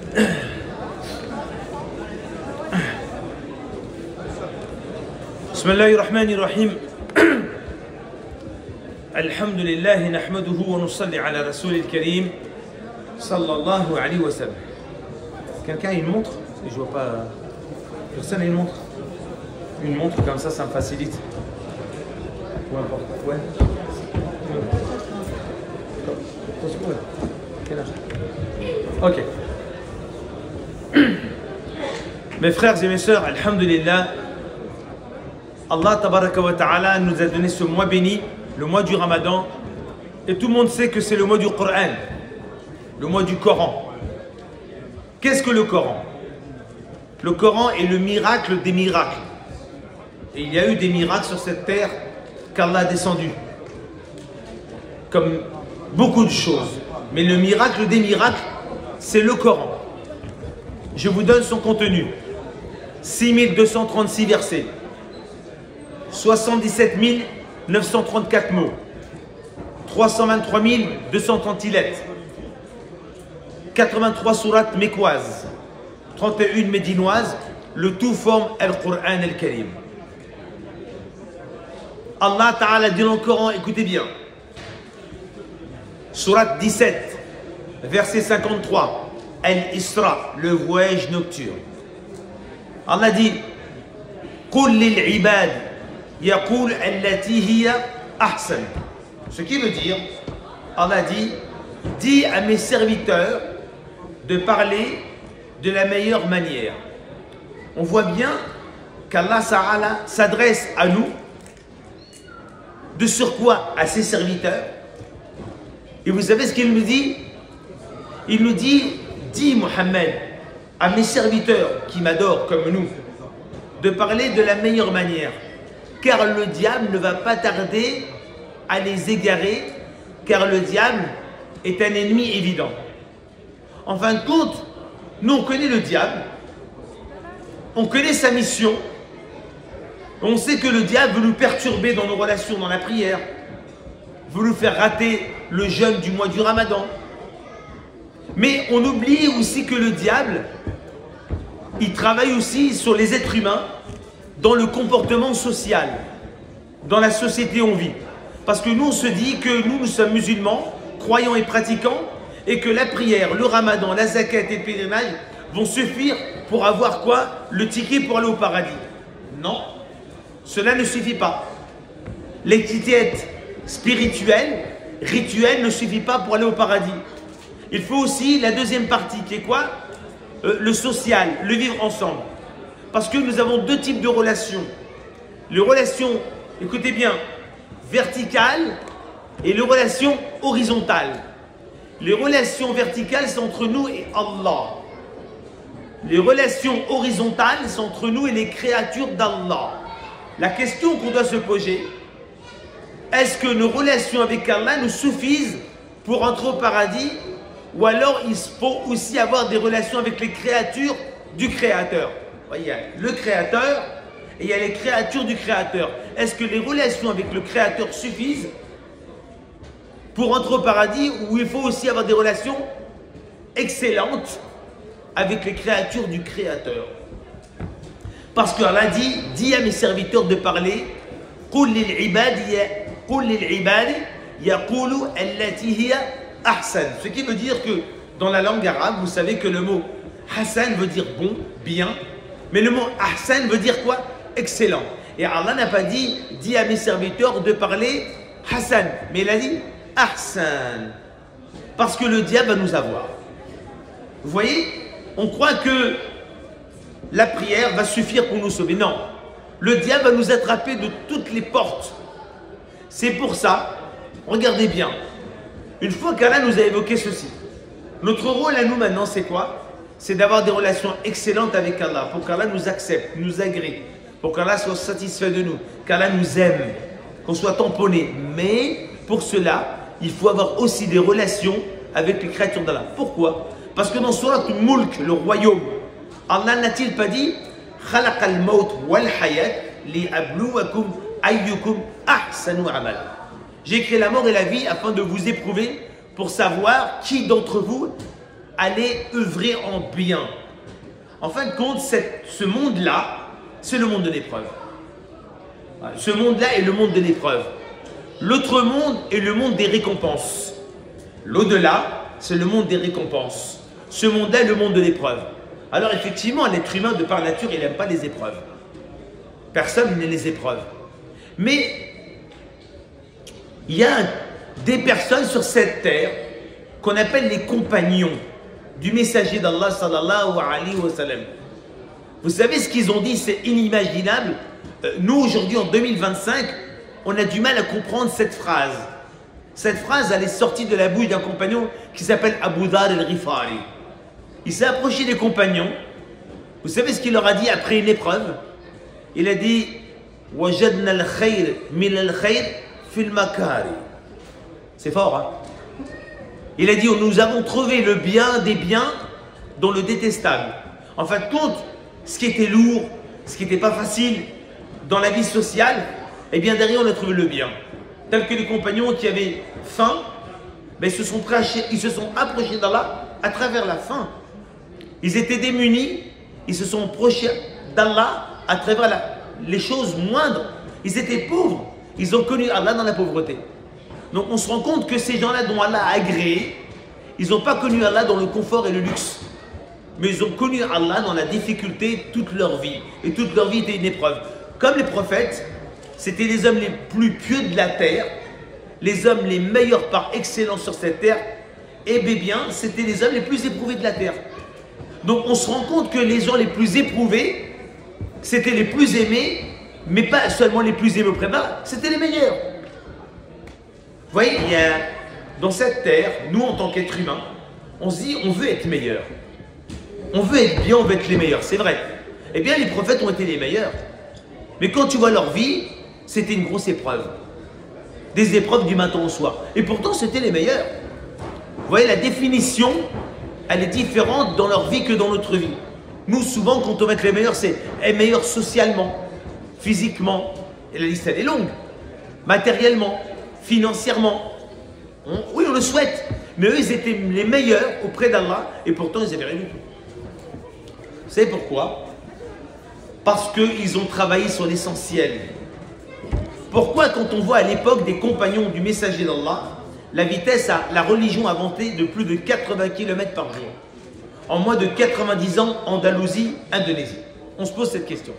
بسم الله الرحمن الرحيم الحمد لله نحمده ونصلي على رسول الكريم صلى الله عليه وسلم. Quelqu'un a une montre? Je vois pas. Personne a une montre? Une montre comme ça me facilite. Peu importe. Ouais. Quel âge? Ok. Mes frères et mes sœurs, alhamdulillah, Allah tabaraka wa ta'ala nous a donné ce mois béni, le mois du Ramadan, et tout le monde sait que c'est le mois du Coran, le mois du Coran. Qu'est-ce que le Coran? Le Coran est le miracle des miracles. Et il y a eu des miracles sur cette terre qu'Allah a descendu, comme beaucoup de choses. Mais le miracle des miracles, c'est le Coran. Je vous donne son contenu. 6236 versets. 77 934 mots, 323 230 lettres, 83 sourates mécoises, 31 médinoises, le tout forme Al-Qur'an Al-Karim. Allah Ta'ala dit dans le Coran, écoutez bien, sourate 17, verset 53, Al-Isra, le voyage nocturne. Allah dit, Qul lil ibad yaqul allati hiya ahsan. Ce qui veut dire, Allah dit, dis à mes serviteurs de parler de la meilleure manière. On voit bien qu'Allah s'adresse à nous, de surcroît à ses serviteurs. Et vous savez ce qu'il nous dit? Il nous dit, dis Mohammed à mes serviteurs qui m'adorent comme nous, de parler de la meilleure manière. Car le diable ne va pas tarder à les égarer, car le diable est un ennemi évident. En fin de compte, nous on connaît le diable, on connaît sa mission, on sait que le diable veut nous perturber dans nos relations, dans la prière, veut nous faire rater le jeûne du mois du Ramadan. Mais on oublie aussi que le diable, il travaille aussi sur les êtres humains, dans le comportement social, dans la société où on vit. Parce que nous, on se dit que nous sommes musulmans, croyants et pratiquants, et que la prière, le ramadan, la zakat et le pèlerinage vont suffire pour avoir quoi? Le ticket pour aller au paradis. Non, cela ne suffit pas. L'étiquette spirituelle, rituelle ne suffit pas pour aller au paradis. Il faut aussi la deuxième partie, qui est quoi? Le social, le vivre ensemble. Parce que nous avons deux types de relations. Les relations, écoutez bien, verticales et les relations horizontales. Les relations verticales, c'est entre nous et Allah. Les relations horizontales, c'est entre nous et les créatures d'Allah. La question qu'on doit se poser, est-ce que nos relations avec Allah nous suffisent pour entrer au paradis, ou alors il faut aussi avoir des relations avec les créatures du Créateur? Il y a le Créateur et il y a les créatures du Créateur. Est-ce que les relations avec le Créateur suffisent pour entrer au paradis, ou il faut aussi avoir des relations excellentes avec les créatures du Créateur? Parce qu'Allah dit, dis à mes serviteurs de parler, Qul lil ibadi yaqulu allati hiya ahsan. Ce qui veut dire que dans la langue arabe, vous savez que le mot Hassan veut dire bon, bien. Mais le mot Ahsan veut dire quoi? Excellent. Et Allah n'a pas dit, dis à mes serviteurs de parler Hassan, mais il a dit Ahsan. Parce que le diable va nous avoir. Vous voyez? On croit que la prière va suffire pour nous sauver. Non. Le diable va nous attraper de toutes les portes. C'est pour ça, regardez bien, une fois qu'Allah nous a évoqué ceci, notre rôle à nous maintenant, c'est quoi? C'est d'avoir des relations excellentes avec Allah, pour qu'Allah nous accepte, nous agrée, pour qu'Allah soit satisfait de nous, qu'Allah nous aime, qu'on soit tamponné. Mais pour cela, il faut avoir aussi des relations avec les créatures d'Allah. Pourquoi? Parce que dans Surat Mulk, le royaume, Allah n'a-t-il pas dit خَلَقَ الْمَوْتِ وَالْحَيَاةِ لِيَبْلُوَكُمْ أَيُّكُمْ أَحْسَنُ عَمَلًا. J'ai créé la mort et la vie afin de vous éprouver pour savoir qui d'entre vous allez œuvrer en bien. En fin de compte, ce monde-là, c'est le monde de l'épreuve. Ce monde-là est le monde de l'épreuve. L'autre monde est le monde des récompenses. L'au-delà, c'est le monde des récompenses. Ce monde-là est le monde de l'épreuve. Alors effectivement, l'être humain, de par nature, il n'aime pas les épreuves. Personne n'aime les épreuves. Mais il y a des personnes sur cette terre qu'on appelle les compagnons du messager d'Allah sallallahu alayhi wa sallam. Vous savez ce qu'ils ont dit, c'est inimaginable. Nous aujourd'hui en 2025, on a du mal à comprendre cette phrase. Cette phrase, elle est sortie de la bouche d'un compagnon qui s'appelle Abu Dhar al-Ghifari. Il s'est approché des compagnons. Vous savez ce qu'il leur a dit après une épreuve? Il a dit Wajadna al-khayr min al-khayr fil makari. C'est fort, hein? Il a dit nous avons trouvé le bien des biens dans le détestable. En fin de compte, ce qui était lourd, ce qui n'était pas facile dans la vie sociale, eh bien derrière on a trouvé le bien. Tel que les compagnons qui avaient faim, ben, ils se sont approchés d'Allah à travers la faim. Ils étaient démunis, ils se sont approchés d'Allah à travers les choses moindres. Ils étaient pauvres, ils ont connu Allah dans la pauvreté. Donc on se rend compte que ces gens-là dont Allah a agréé, ils n'ont pas connu Allah dans le confort et le luxe. Mais ils ont connu Allah dans la difficulté toute leur vie. Et toute leur vie était une épreuve. Comme les prophètes, c'était les hommes les plus pieux de la terre, les hommes les meilleurs par excellence sur cette terre, et bien, c'était les hommes les plus éprouvés de la terre. Donc on se rend compte que les gens les plus éprouvés, c'était les plus aimés, mais pas seulement les plus aimés auprès d'Allah, c'était les meilleurs. Vous voyez, dans cette terre, nous en tant qu'êtres humains, on se dit on veut être meilleur. On veut être bien, on veut être les meilleurs, c'est vrai. Eh bien, les prophètes ont été les meilleurs. Mais quand tu vois leur vie, c'était une grosse épreuve. Des épreuves du matin au soir. Et pourtant, c'était les meilleurs. Vous voyez, la définition, elle est différente dans leur vie que dans notre vie. Nous, souvent, quand on va être les meilleurs, c'est être meilleur socialement, physiquement. Et la liste, elle est longue. Matériellement, financièrement. Oui, on le souhaite. Mais eux, ils étaient les meilleurs auprès d'Allah. Et pourtant, ils n'avaient rien du tout. Vous savez pourquoi? Parce qu'ils ont travaillé sur l'essentiel. Pourquoi quand on voit à l'époque des compagnons du messager d'Allah, la religion a avancé de plus de 80 km par jour. En moins de 90 ans, Andalousie, Indonésie. On se pose cette question.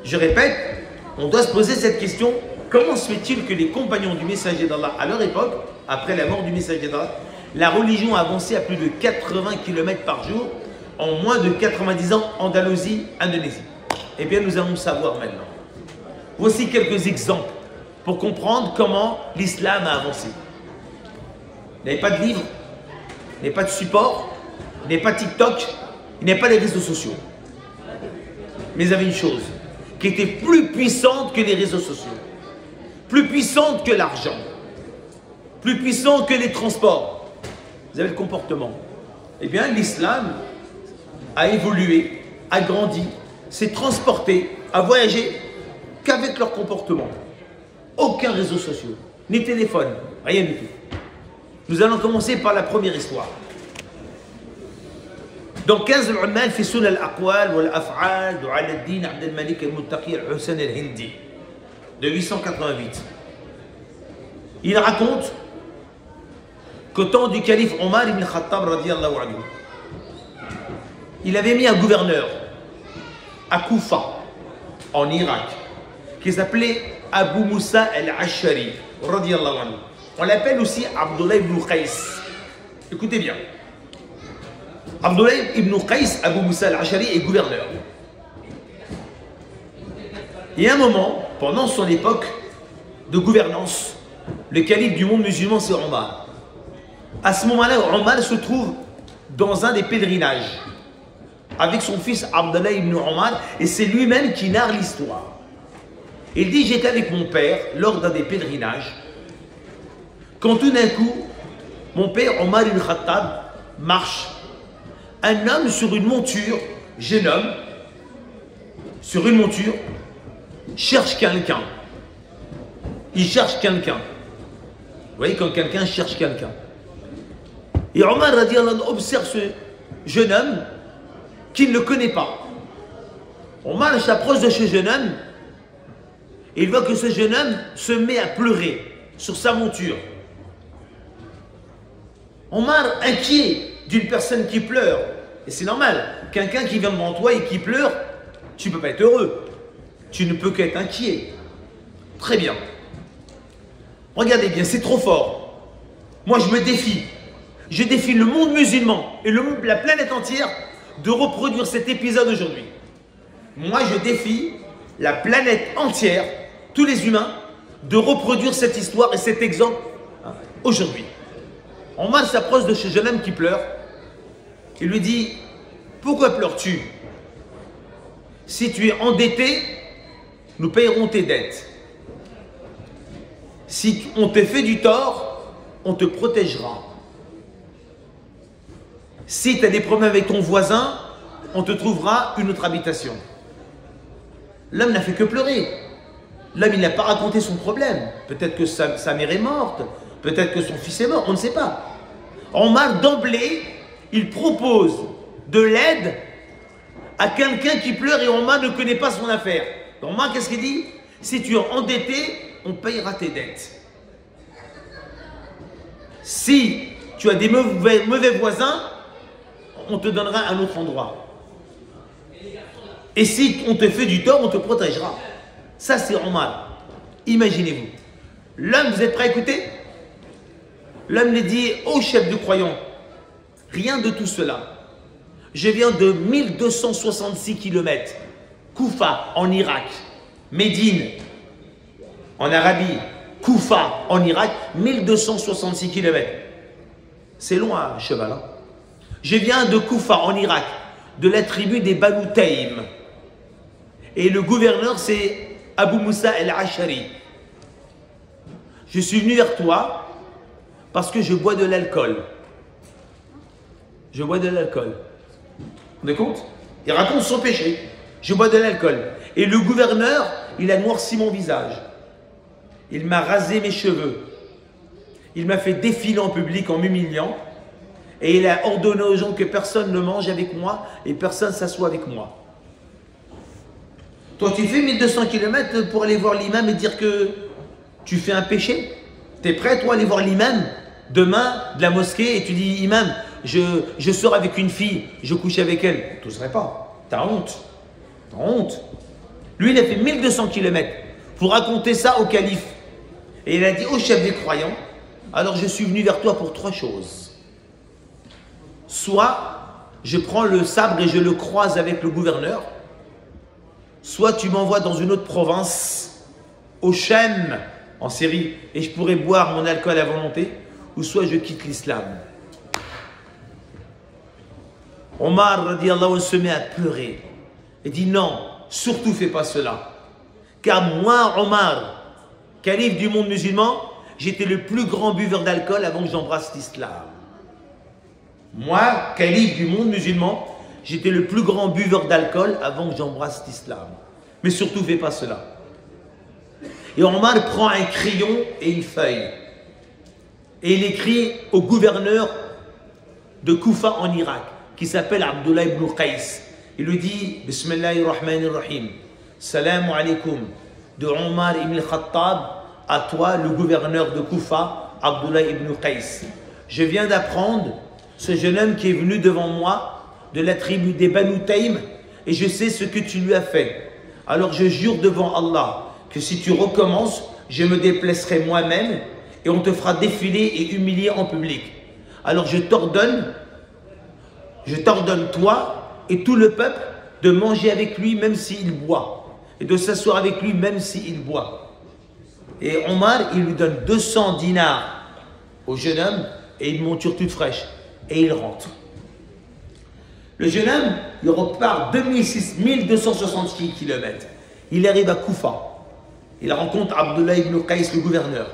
Je répète, on doit se poser cette question. Comment se fait-il que les compagnons du messager d'Allah, à leur époque, après la mort du messager d'Allah, la religion a avancé à plus de 80 km par jour, en moins de 90 ans, Andalousie, Indonésie? Eh bien, nous allons savoir maintenant. Voici quelques exemples pour comprendre comment l'islam a avancé. Il n'y avait pas de livre, il n'y avait pas de support, il n'y avait pas de TikTok, il n'y avait pas les réseaux sociaux. Mais il y avait une chose qui était plus puissante que les réseaux sociaux, plus puissante que l'argent, plus puissante que les transports. Vous avez le comportement. Eh bien, l'islam a évolué, a grandi, s'est transporté, a voyagé qu'avec leur comportement. Aucun réseau social, ni téléphone, rien du tout. Nous allons commencer par la première histoire. Dans 15 al-Ummal fi Sunan al-Aqwal wal-Af'al de Al-Din Abd al-Malik al-Muttaqi al-Hussein al-Hindi de 888. Il raconte qu'au temps du calife Omar ibn Khattab radiyallahu anhu, il avait mis un gouverneur à Koufa, en Irak, qui s'appelait Abu Moussa al-Ashari, radiyallahu anhu. On l'appelle aussi Abdullah ibn Qais. Écoutez bien. Abdullah ibn Qais, Abu Moussa al-Ashari, est gouverneur. Et à un moment, pendant son époque de gouvernance, le calife du monde musulman, c'est Omar. À ce moment-là, Omar se trouve dans un des pèlerinages avec son fils Abdallah ibn Omar, et c'est lui-même qui narre l'histoire. Il dit, j'étais avec mon père lors d'un des pèlerinages, quand tout d'un coup, mon père Omar ibn Khattab marche. Un homme sur une monture, jeune homme, sur une monture, cherche quelqu'un. Il cherche quelqu'un. Vous voyez, quand quelqu'un cherche quelqu'un. Et Omar radiallahu anhu observe ce jeune homme qui ne le connaît pas. Omar s'approche de ce jeune homme et il voit que ce jeune homme se met à pleurer sur sa monture. Omar, inquiet d'une personne qui pleure, et c'est normal, quelqu'un qui vient devant toi et qui pleure, tu ne peux pas être heureux, tu ne peux qu'être inquiet. Très bien. Regardez bien, c'est trop fort. Moi je me défie. Je défie le monde musulman et la planète entière de reproduire cet épisode aujourd'hui. Moi je défie la planète entière, tous les humains, de reproduire cette histoire et cet exemple aujourd'hui. Omar s'approche de ce jeune homme qui pleure. Il lui dit, pourquoi pleures-tu? Si tu es endetté, nous payerons tes dettes. Si on te fait du tort, on te protégera. Si tu as des problèmes avec ton voisin, on te trouvera une autre habitation. L'homme n'a fait que pleurer. L'homme, il n'a pas raconté son problème. Peut-être que sa mère est morte, peut-être que son fils est mort, on ne sait pas. Omar, d'emblée, il propose de l'aide à quelqu'un qui pleure et Omar ne connaît pas son affaire. Omar, qu'est-ce qu'il dit? Si tu es endetté, on payera tes dettes. Si tu as des mauvais voisins, on te donnera un autre endroit. Et si on te fait du tort, on te protégera. Ça, c'est Omar. Imaginez-vous. L'homme, vous êtes prêt à écouter? L'homme lui dit, ô chef de croyants, rien de tout cela. Je viens de 1266 km. Koufa, en Irak. Médine, en Arabie. Koufa, en Irak, 1266 km. C'est loin, cheval. Hein? Je viens de Koufa, en Irak, de la tribu des Banu Taïm. Et le gouverneur, c'est Abu Moussa el-Ashari. Je suis venu vers toi parce que je bois de l'alcool. Je bois de l'alcool. Vous vous rendez compte? Il raconte son péché. Je bois de l'alcool. Et le gouverneur, il a noirci mon visage. Il m'a rasé mes cheveux. Il m'a fait défiler en public en m'humiliant. Et il a ordonné aux gens que personne ne mange avec moi et personne ne s'assoit avec moi. Toi, tu fais 1200 km pour aller voir l'imam et dire que tu fais un péché? Tu es prêt, toi, à aller voir l'imam demain de la mosquée et tu dis, imam, je sors avec une fille, je couche avec elle? Tu n'oserais pas. Tu as honte. Tu as honte. Lui, il a fait 1200 km pour raconter ça au calife. Et il a dit au chef des croyants, alors je suis venu vers toi pour trois choses. Soit je prends le sabre et je le croise avec le gouverneur, soit tu m'envoies dans une autre province, au Chem, en Syrie, et je pourrais boire mon alcool à volonté, ou soit je quitte l'islam. Omar, radiallahu anhu, se met à pleurer et dit non, surtout fais pas cela. Car moi, Omar, calife du monde musulman, j'étais le plus grand buveur d'alcool avant que j'embrasse l'islam. Moi, calife du monde musulman, j'étais le plus grand buveur d'alcool avant que j'embrasse l'islam. Mais surtout, fais pas cela. Et Omar prend un crayon et une feuille. Et il écrit au gouverneur de Koufa en Irak, qui s'appelle Abdullah ibn Qais. Il lui dit, Bismillahirrahmanirrahim, Salam alaikum, de Omar ibn Khattab à toi, le gouverneur de Koufa, Abdullah ibn Qais. Je viens d'apprendre ce jeune homme qui est venu devant moi de la tribu des Banu Taïm et je sais ce que tu lui as fait. Alors je jure devant Allah que si tu recommences, je me déplacerai moi-même et on te fera défiler et humilier en public. Alors je t'ordonne toi et tout le peuple de manger avec lui même s'il boit et de s'asseoir avec lui même s'il boit. Et Omar, il lui donne 200 dinars au jeune homme et une monture toute fraîche. Et il rentre. Le jeune homme, il repart 1266 km. Il arrive à Koufa. Il rencontre Abdullah ibn Qais, le gouverneur.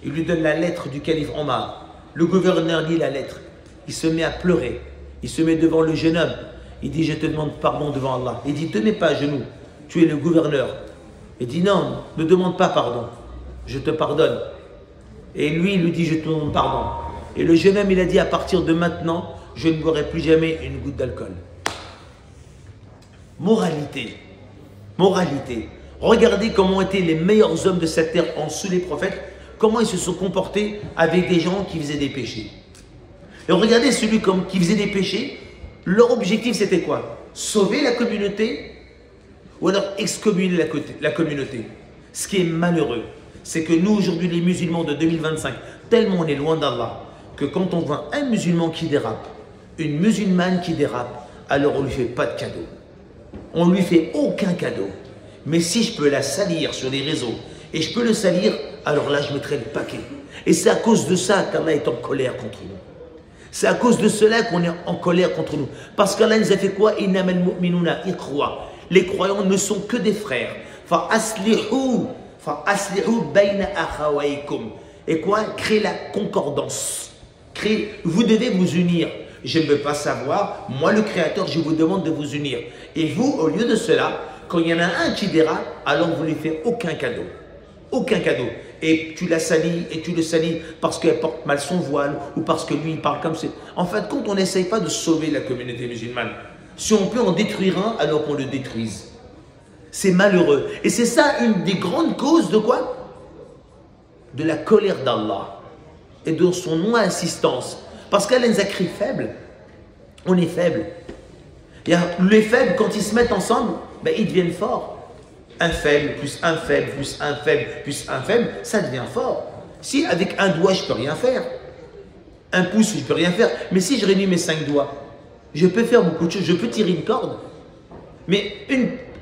Il lui donne la lettre du calife Omar. Le gouverneur lit la lettre. Il se met à pleurer. Il se met devant le jeune homme. Il dit, je te demande pardon devant Allah. Il dit, te mets pas à genoux. Tu es le gouverneur. Il dit, non, ne demande pas pardon. Je te pardonne. Et lui, il lui dit, je te demande pardon. Et le jeune homme, il a dit, à partir de maintenant, je ne boirai plus jamais une goutte d'alcool. Moralité. Moralité. Regardez comment étaient les meilleurs hommes de cette terre en dessous des prophètes, comment ils se sont comportés avec des gens qui faisaient des péchés. Et regardez celui qui faisait des péchés, leur objectif c'était quoi? Sauver la communauté ou alors excommunier la communauté. Ce qui est malheureux, c'est que nous aujourd'hui les musulmans de 2025, tellement on est loin d'Allah, que quand on voit un musulman qui dérape, une musulmane qui dérape, alors on ne lui fait pas de cadeau. On ne lui fait aucun cadeau. Mais si je peux la salir sur les réseaux, et je peux le salir, alors là je mettrai le paquet. Et c'est à cause de ça qu'Allah est en colère contre nous. C'est à cause de cela qu'on est en colère contre nous. Parce qu'Allah nous a fait quoi? Innamal mu'minuna ikhwa. Les croyants ne sont que des frères. Fa aslihu bayna akhawaykum. Et quoi? Créer la concordance. Vous devez vous unir. Je ne veux pas savoir, moi le Créateur, je vous demande de vous unir. Et vous, au lieu de cela, quand il y en a un qui dérape, alors vous ne lui faites aucun cadeau. Aucun cadeau. Et tu la salis, et tu le salis parce qu'elle porte mal son voile, ou parce que lui, il parle comme c'est. En fin de compte, on n'essaye pas de sauver la communauté musulmane. Si on peut en détruire un, alors qu'on le détruise. C'est malheureux. Et c'est ça une des grandes causes de quoi? De la colère d'Allah. Et de son non-assistance. Parce qu'elle nous a créé faibles. On est faibles. Les faibles, quand ils se mettent ensemble, ben, ils deviennent forts. Un faible, plus un faible, plus un faible, plus un faible, ça devient fort. Si avec un doigt, je ne peux rien faire, un pouce, je ne peux rien faire, mais si je réunis mes 5 doigts, je peux faire beaucoup de choses, je peux tirer une corde, mais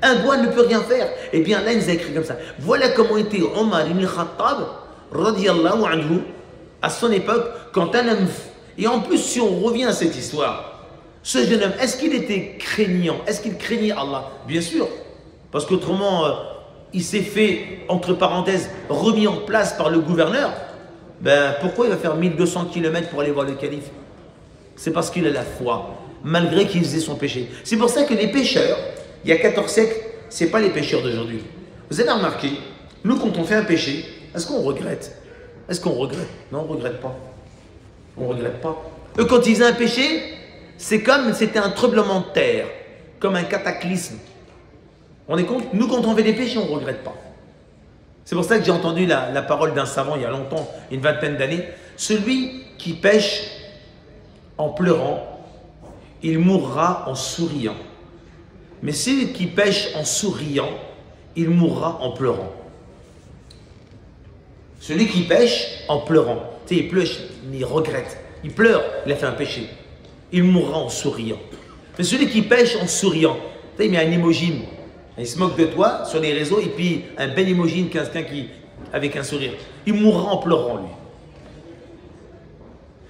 un doigt ne peut rien faire. Eh bien là, il nous a écrit comme ça. Voilà comment était Omar ibn Khattab, radiyallahu anhu, à son époque, quand un homme... Et en plus, si on revient à cette histoire, ce jeune homme, est-ce qu'il était craignant? Est-ce qu'il craignait Allah? Bien sûr. Parce qu'autrement, il s'est fait, entre parenthèses, remis en place par le gouverneur. Ben, pourquoi il va faire 1200 km pour aller voir le calife? C'est parce qu'il a la foi, malgré qu'il faisait son péché. C'est pour ça que les pécheurs, il y a 14 siècles, ce n'est pas les pécheurs d'aujourd'hui. Vous avez remarqué, nous, quand on fait un péché, est-ce qu'on regrette? Est-ce qu'on regrette? Non, on ne regrette pas. On ne regrette pas. Eux, quand ils faisaient un péché, c'est comme c'était un tremblement de terre, comme un cataclysme. On est compte? Nous, quand on fait des péchés, on ne regrette pas. C'est pour ça que j'ai entendu la parole d'un savant il y a longtemps, une vingtaine d'années. Celui qui pêche en pleurant, il mourra en souriant. Mais celui qui pêche en souriant, il mourra en pleurant. Celui qui pêche en pleurant, tu sais, il pleure, il regrette. Il pleure, il a fait un péché. Il mourra en souriant. Mais celui qui pêche en souriant, tu sais, il met un emoji. Il se moque de toi sur les réseaux et puis un bel emoji, quelqu'un qui avec un sourire. Il mourra en pleurant, lui.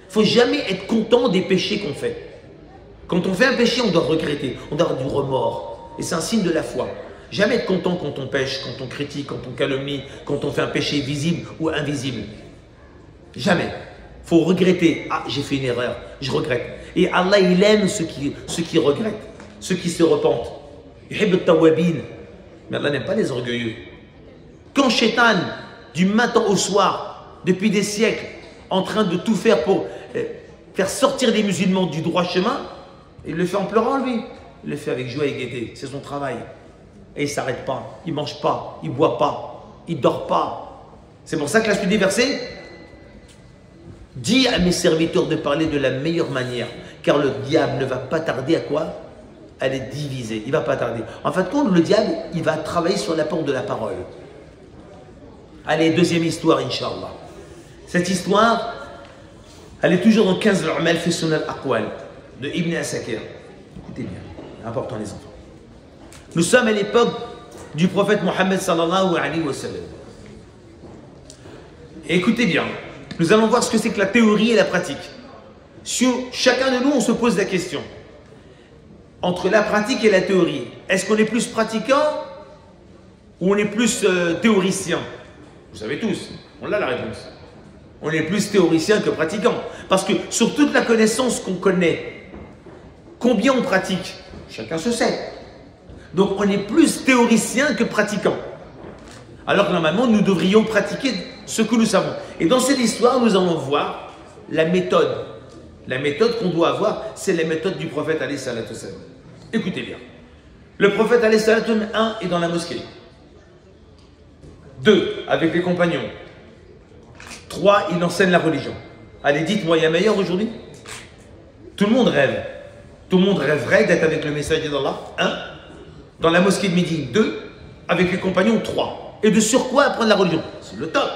Il ne faut jamais être content des péchés qu'on fait. Quand on fait un péché, on doit regretter, on doit avoir du remords. Et c'est un signe de la foi. Jamais être content quand on pêche, quand on critique, quand on calomnie, quand on fait un péché visible ou invisible. Jamais. Il faut regretter. Ah, j'ai fait une erreur, je regrette. Et Allah, il aime ceux qui regrettent, ceux qui se repentent. Mais Allah n'aime pas les orgueilleux. Quand Shaitan, du matin au soir, depuis des siècles, en train de tout faire pour faire sortir les musulmans du droit chemin, il le fait en pleurant, lui. Il le fait avec joie et gaieté. C'est son travail. Et il ne s'arrête pas. Il ne mange pas. Il ne boit pas. Il ne dort pas. C'est pour ça que la suite des versets dit à mes serviteurs de parler de la meilleure manière. Car le diable ne va pas tarder à quoi? À les diviser. Il ne va pas tarder. En fin de compte, le diable, il va travailler sur la porte de la parole. Allez, deuxième histoire, Inch'Allah. Cette histoire, elle est toujours dans 15 al-Umal fi Sunan al-Aqwal de Ibn Asakir. Écoutez bien, important les enfants. Nous sommes à l'époque du prophète Mohammed sallallahu alayhi wa sallam. Et écoutez bien, nous allons voir ce que c'est que la théorie et la pratique. Chacun de nous, on se pose la question. Entre la pratique et la théorie, est-ce qu'on est plus pratiquant ou on est plus théoricien? Vous savez tous, on a la réponse. On est plus théoricien que pratiquant. Parce que sur toute la connaissance qu'on connaît, combien on pratique? Chacun se sait. Donc on est plus théoricien que pratiquant. Alors que normalement, nous devrions pratiquer ce que nous savons. Et dans cette histoire, nous allons voir la méthode. La méthode qu'on doit avoir, c'est la méthode du prophète alayhi salatu wassalam. Écoutez bien. Le prophète alayhi salatu wassalam, 1 est dans la mosquée. 2, avec les compagnons. 3, il enseigne la religion. Allez, dites-moi, il y a meilleur aujourd'hui? Tout le monde rêve. Tout le monde rêverait d'être avec le messager d'Allah. 1, dans la mosquée de Médine. 2, avec les compagnons. 3. Et de sur quoi apprendre la religion? C'est le top.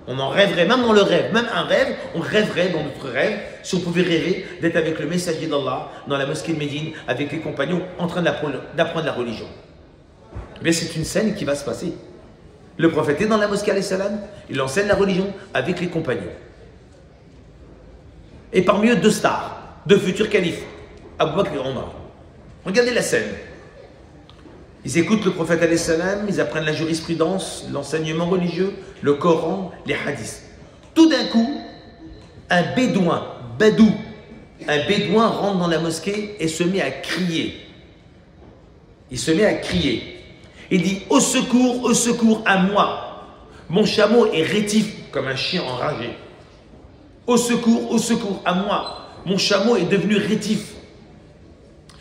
On en rêverait, même dans le rêve, même un rêve, on rêverait dans notre rêve, si on pouvait rêver d'être avec le messager d'Allah dans la mosquée de Médine, avec les compagnons, en train d'apprendre la religion. Mais c'est une scène qui va se passer. Le prophète est dans la mosquée, alayhi salam, il enseigne la religion avec les compagnons. Et parmi eux, 2 stars, 2 futurs califes, Abu Bakr et Omar. Regardez la scène. Ils écoutent le prophète alayhi salam, ils apprennent la jurisprudence, l'enseignement religieux, le Coran, les hadiths. Tout d'un coup, un bédouin rentre dans la mosquée et se met à crier. Il se met à crier. Il dit: au secours à moi. Mon chameau est rétif comme un chien enragé. Au secours à moi. Mon chameau est devenu rétif.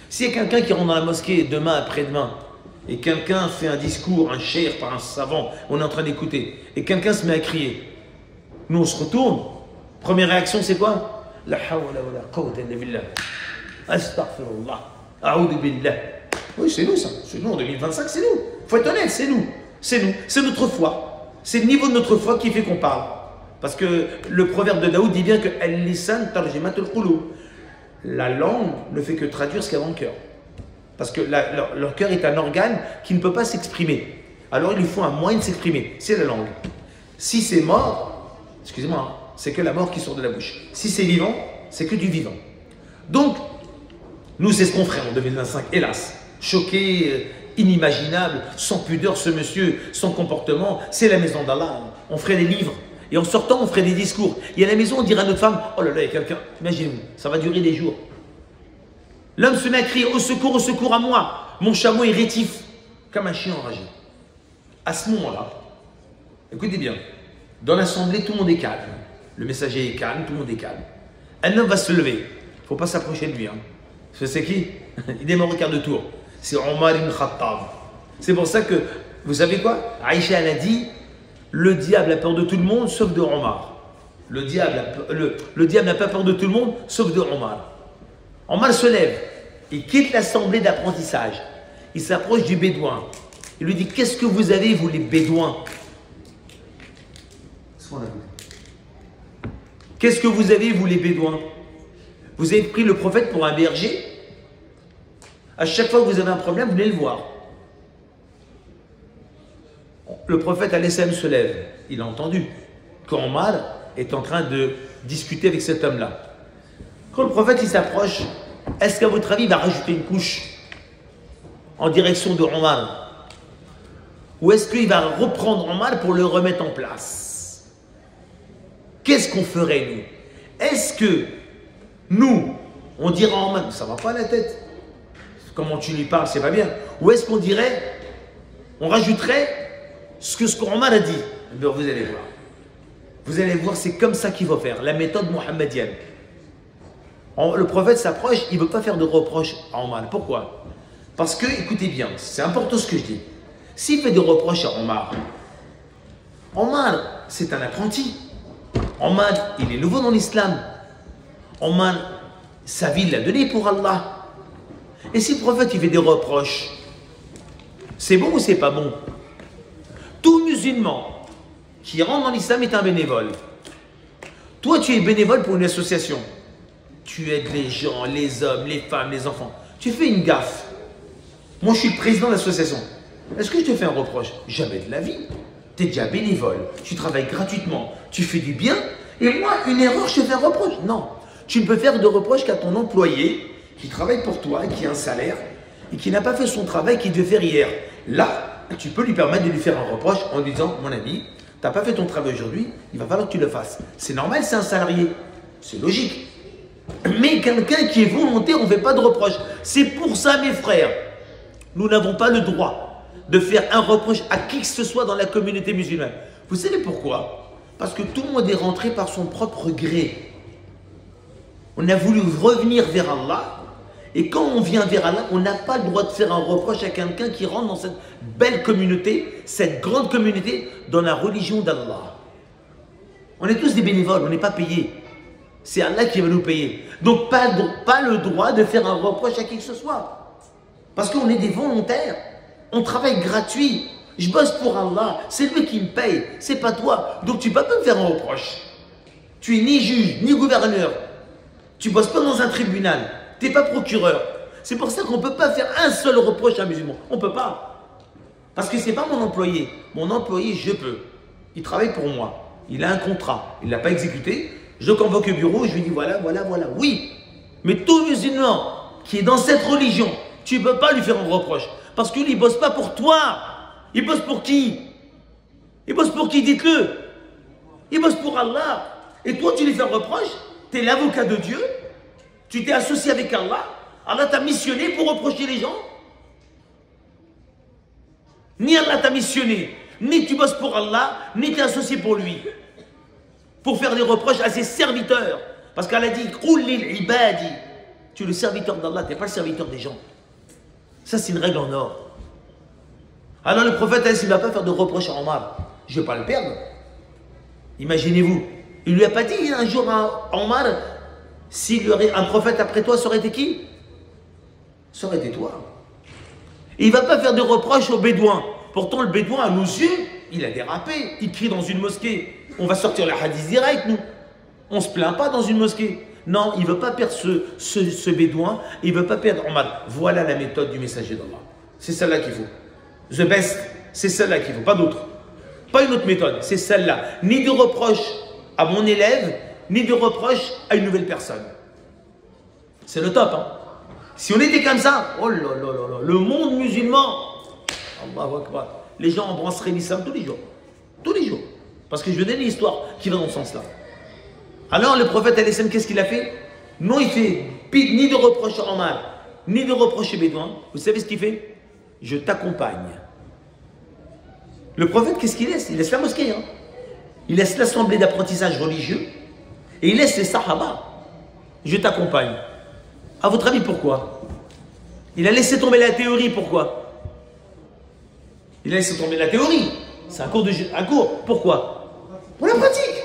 S'il y a quelqu'un qui rentre dans la mosquée demain, après-demain, et quelqu'un fait un discours, un cheikh par un savant, on est en train d'écouter, et quelqu'un se met à crier, nous on se retourne. Première réaction, c'est quoi? La hawla wa la quwwata illa billah. Astaghfirullah. A'udhu billah. Oui, c'est nous ça. C'est nous en 2025, c'est nous. Faut être honnête, c'est nous. C'est nous. C'est notre foi. C'est le niveau de notre foi qui fait qu'on parle. Parce que le proverbe de Daoud dit bien que al-lisan tarjimatul qulub. La langue ne fait que traduire ce qu'il y a dans le cœur. Parce que leur cœur est un organe qui ne peut pas s'exprimer. Alors il lui faut un moyen de s'exprimer. C'est la langue. Si c'est mort, excusez-moi, c'est que la mort qui sort de la bouche. Si c'est vivant, c'est que du vivant. Donc, nous, c'est ce qu'on ferait en 2025, hélas. Choqué, inimaginable, sans pudeur, ce monsieur, son comportement, c'est la maison d'Allah. On ferait des livres. Et en sortant, on ferait des discours. Et à la maison, on dirait à notre femme: oh là là, il y a quelqu'un. Imaginez-vous, ça va durer des jours. L'homme se met à crier: au secours à moi. Mon chameau est rétif, comme un chien enragé. À ce moment-là, écoutez bien, dans l'assemblée, tout le monde est calme. Le messager est calme, tout le monde est calme. Un homme va se lever. Il ne faut pas s'approcher de lui. Hein. C'est qui? Il est mort au quart de tour. C'est Omar ibn Khattab. C'est pour ça que, vous savez quoi? Aïcha, elle a dit: le diable a peur de tout le monde, sauf de Omar. Le diable n'a pas peur de tout le monde, sauf de Omar. Omar se lève, il quitte l'assemblée d'apprentissage. Il s'approche du bédouin. Il lui dit: qu'est-ce que vous avez, vous les bédouins? Qu'est-ce que vous avez, vous les bédouins? Vous avez pris le prophète pour un berger? À chaque fois que vous avez un problème, vous venez le voir. Le prophète alayhi salam se lève. Il a entendu qu'Omar est en train de discuter avec cet homme-là. Quand le prophète il s'approche, est-ce qu'à votre avis, il va rajouter une couche en direction de Omar? Ou est-ce qu'il va reprendre Omar pour le remettre en place? Qu'est-ce qu'on ferait, nous? Est-ce que nous, on dirait à Omar: ça va pas la tête, comment tu lui parles, c'est pas bien? Ou est-ce qu'on dirait, on rajouterait ce qu'Omar a dit? Ben, vous allez voir. Vous allez voir, c'est comme ça qu'il faut faire, la méthode mohammedienne. Le prophète s'approche, il ne veut pas faire de reproches à Omar. Pourquoi? Parce que, écoutez bien, c'est important ce que je dis. S'il fait des reproches à Omar, c'est un apprenti. Omar, il est nouveau dans l'islam. Omar, sa vie, il l'a donnée pour Allah. Et si le prophète, il fait des reproches, c'est bon ou c'est pas bon? Tout musulman qui rentre dans l'islam est un bénévole. Toi, tu es bénévole pour une association. Tu aides les gens, les hommes, les femmes, les enfants. Tu fais une gaffe. Moi, je suis le président de l'association. Est-ce que je te fais un reproche? Jamais de la vie. Tu es déjà bénévole. Tu travailles gratuitement. Tu fais du bien. Et moi, une erreur, je te fais un reproche? Non. Tu ne peux faire de reproche qu'à ton employé qui travaille pour toi, qui a un salaire et qui n'a pas fait son travail qu'il devait faire hier. Là, tu peux lui permettre de lui faire un reproche en disant: mon ami, tu n'as pas fait ton travail aujourd'hui, il va falloir que tu le fasses. C'est normal, c'est un salarié. C'est logique. Mais quelqu'un qui est volontaire, on ne fait pas de reproche. C'est pour ça, mes frères, nous n'avons pas le droit de faire un reproche à qui que ce soit dans la communauté musulmane. Vous savez pourquoi? Parce que tout le monde est rentré par son propre gré. On a voulu revenir vers Allah. Et quand on vient vers Allah, on n'a pas le droit de faire un reproche à quelqu'un qui rentre dans cette belle communauté, cette grande communauté, dans la religion d'Allah. On est tous des bénévoles, on n'est pas payés. C'est Allah qui va nous payer. Donc pas le droit de faire un reproche à qui que ce soit. Parce qu'on est des volontaires. On travaille gratuit. Je bosse pour Allah. C'est lui qui me paye. C'est pas toi. Donc tu ne peux pas me faire un reproche. Tu es ni juge, ni gouverneur. Tu bosses pas dans un tribunal. Tu n'es pas procureur. C'est pour ça qu'on ne peut pas faire un seul reproche à un musulman. On ne peut pas. Parce que ce n'est pas mon employé. Mon employé, je peux. Il travaille pour moi. Il a un contrat. Il ne l'a pas exécuté. Je convoque au bureau. Je lui dis voilà, voilà, voilà. Oui. Mais tout musulman qui est dans cette religion, tu ne peux pas lui faire un reproche. Parce qu'il ne bosse pas pour toi. Il bosse pour qui? Il bosse pour qui? Dites-le. Il bosse pour Allah. Et toi, tu lui fais un reproche? Tu es l'avocat de Dieu. Tu t'es associé avec Allah. Allah t'a missionné pour reprocher les gens. Ni Allah t'a missionné, ni tu bosses pour Allah, ni tu es associé pour lui. Pour faire des reproches à ses serviteurs. Parce qu'Allah dit Qul lil ibadi. Tu es le serviteur d'Allah, tu n'es pas le serviteur des gens. Ça, c'est une règle en or. Alors le prophète, il ne va pas faire de reproches à Omar. Je ne vais pas le perdre. Imaginez-vous. Il ne lui a pas dit un jour à Omar, s'il y aurait un prophète après toi, ça aurait été qui? Ça aurait été toi. Et il ne va pas faire de reproches aux bédouins. Pourtant, le bédouin, à nos yeux, il a dérapé. Il crie dans une mosquée. On va sortir le hadith direct, nous. On ne se plaint pas dans une mosquée. Non, il ne veut pas perdre ce bédouin. Il ne veut pas perdre Omar. Voilà la méthode du messager d'Allah. C'est celle-là qu'il faut. The best, c'est celle-là qu'il faut, pas d'autre. Pas une autre méthode, c'est celle-là. Ni de reproche à mon élève, ni de reproche à une nouvelle personne. C'est le top, hein. Si on était comme ça, oh là là là là, le monde musulman, Allahu Akbar, les gens embrasseraient l'islam tous les jours. Tous les jours. Parce que je vais donner l'histoire qui va dans ce sens-là. Alors le prophète al-Islam, qu'est-ce qu'il a fait? Non, il fait ni de reproche à Omar, ni de reproche aux bédouins. Vous savez ce qu'il fait? Je t'accompagne. Le prophète, qu'est-ce qu'il laisse? Il laisse la mosquée. Hein. Il laisse l'assemblée d'apprentissage religieux et il laisse les sahaba. Je t'accompagne. À votre avis, pourquoi? Il a laissé tomber la théorie, pourquoi? Il a laissé tomber la théorie. C'est un cours. Pourquoi? Pour la pratique.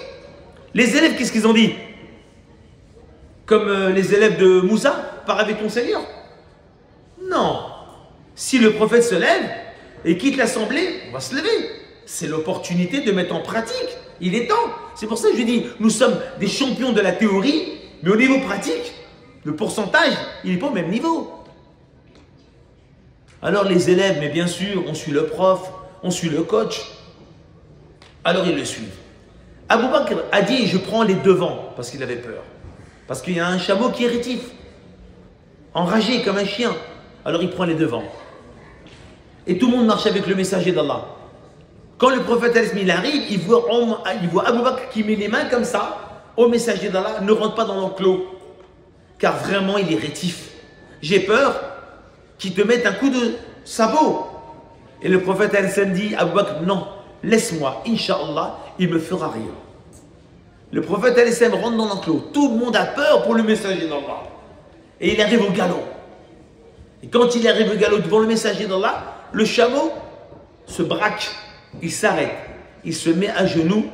Les élèves, qu'est-ce qu'ils ont dit? Comme les élèves de Moussa, pars avec ton Seigneur. Non. Si le prophète se lève et quitte l'assemblée, on va se lever. C'est l'opportunité de mettre en pratique. Il est temps. C'est pour ça que je dis, nous sommes des champions de la théorie, mais au niveau pratique, le pourcentage, il n'est pas au même niveau. Alors les élèves, mais bien sûr, on suit le prof, on suit le coach. Alors ils le suivent. Abou Bakr a dit, je prends les devants, parce qu'il avait peur. Parce qu'il y a un chameau qui est rétif, enragé comme un chien. Alors il prend les devants. Et tout le monde marche avec le messager d'Allah. Quand le prophète il arrive, il voit Abou Bakr qui met les mains comme ça au messager d'Allah, ne rentre pas dans l'enclos. Car vraiment, il est rétif. J'ai peur qu'il te mette un coup de sabot. Et le prophète dit, Abou Bakr, non, laisse-moi, Inch'Allah, il ne me fera rien. Le prophète rentre dans l'enclos. Tout le monde a peur pour le messager d'Allah. Et il arrive au galop. Et quand il arrive au galop devant le messager d'Allah, le chameau se braque, il s'arrête, il se met à genoux.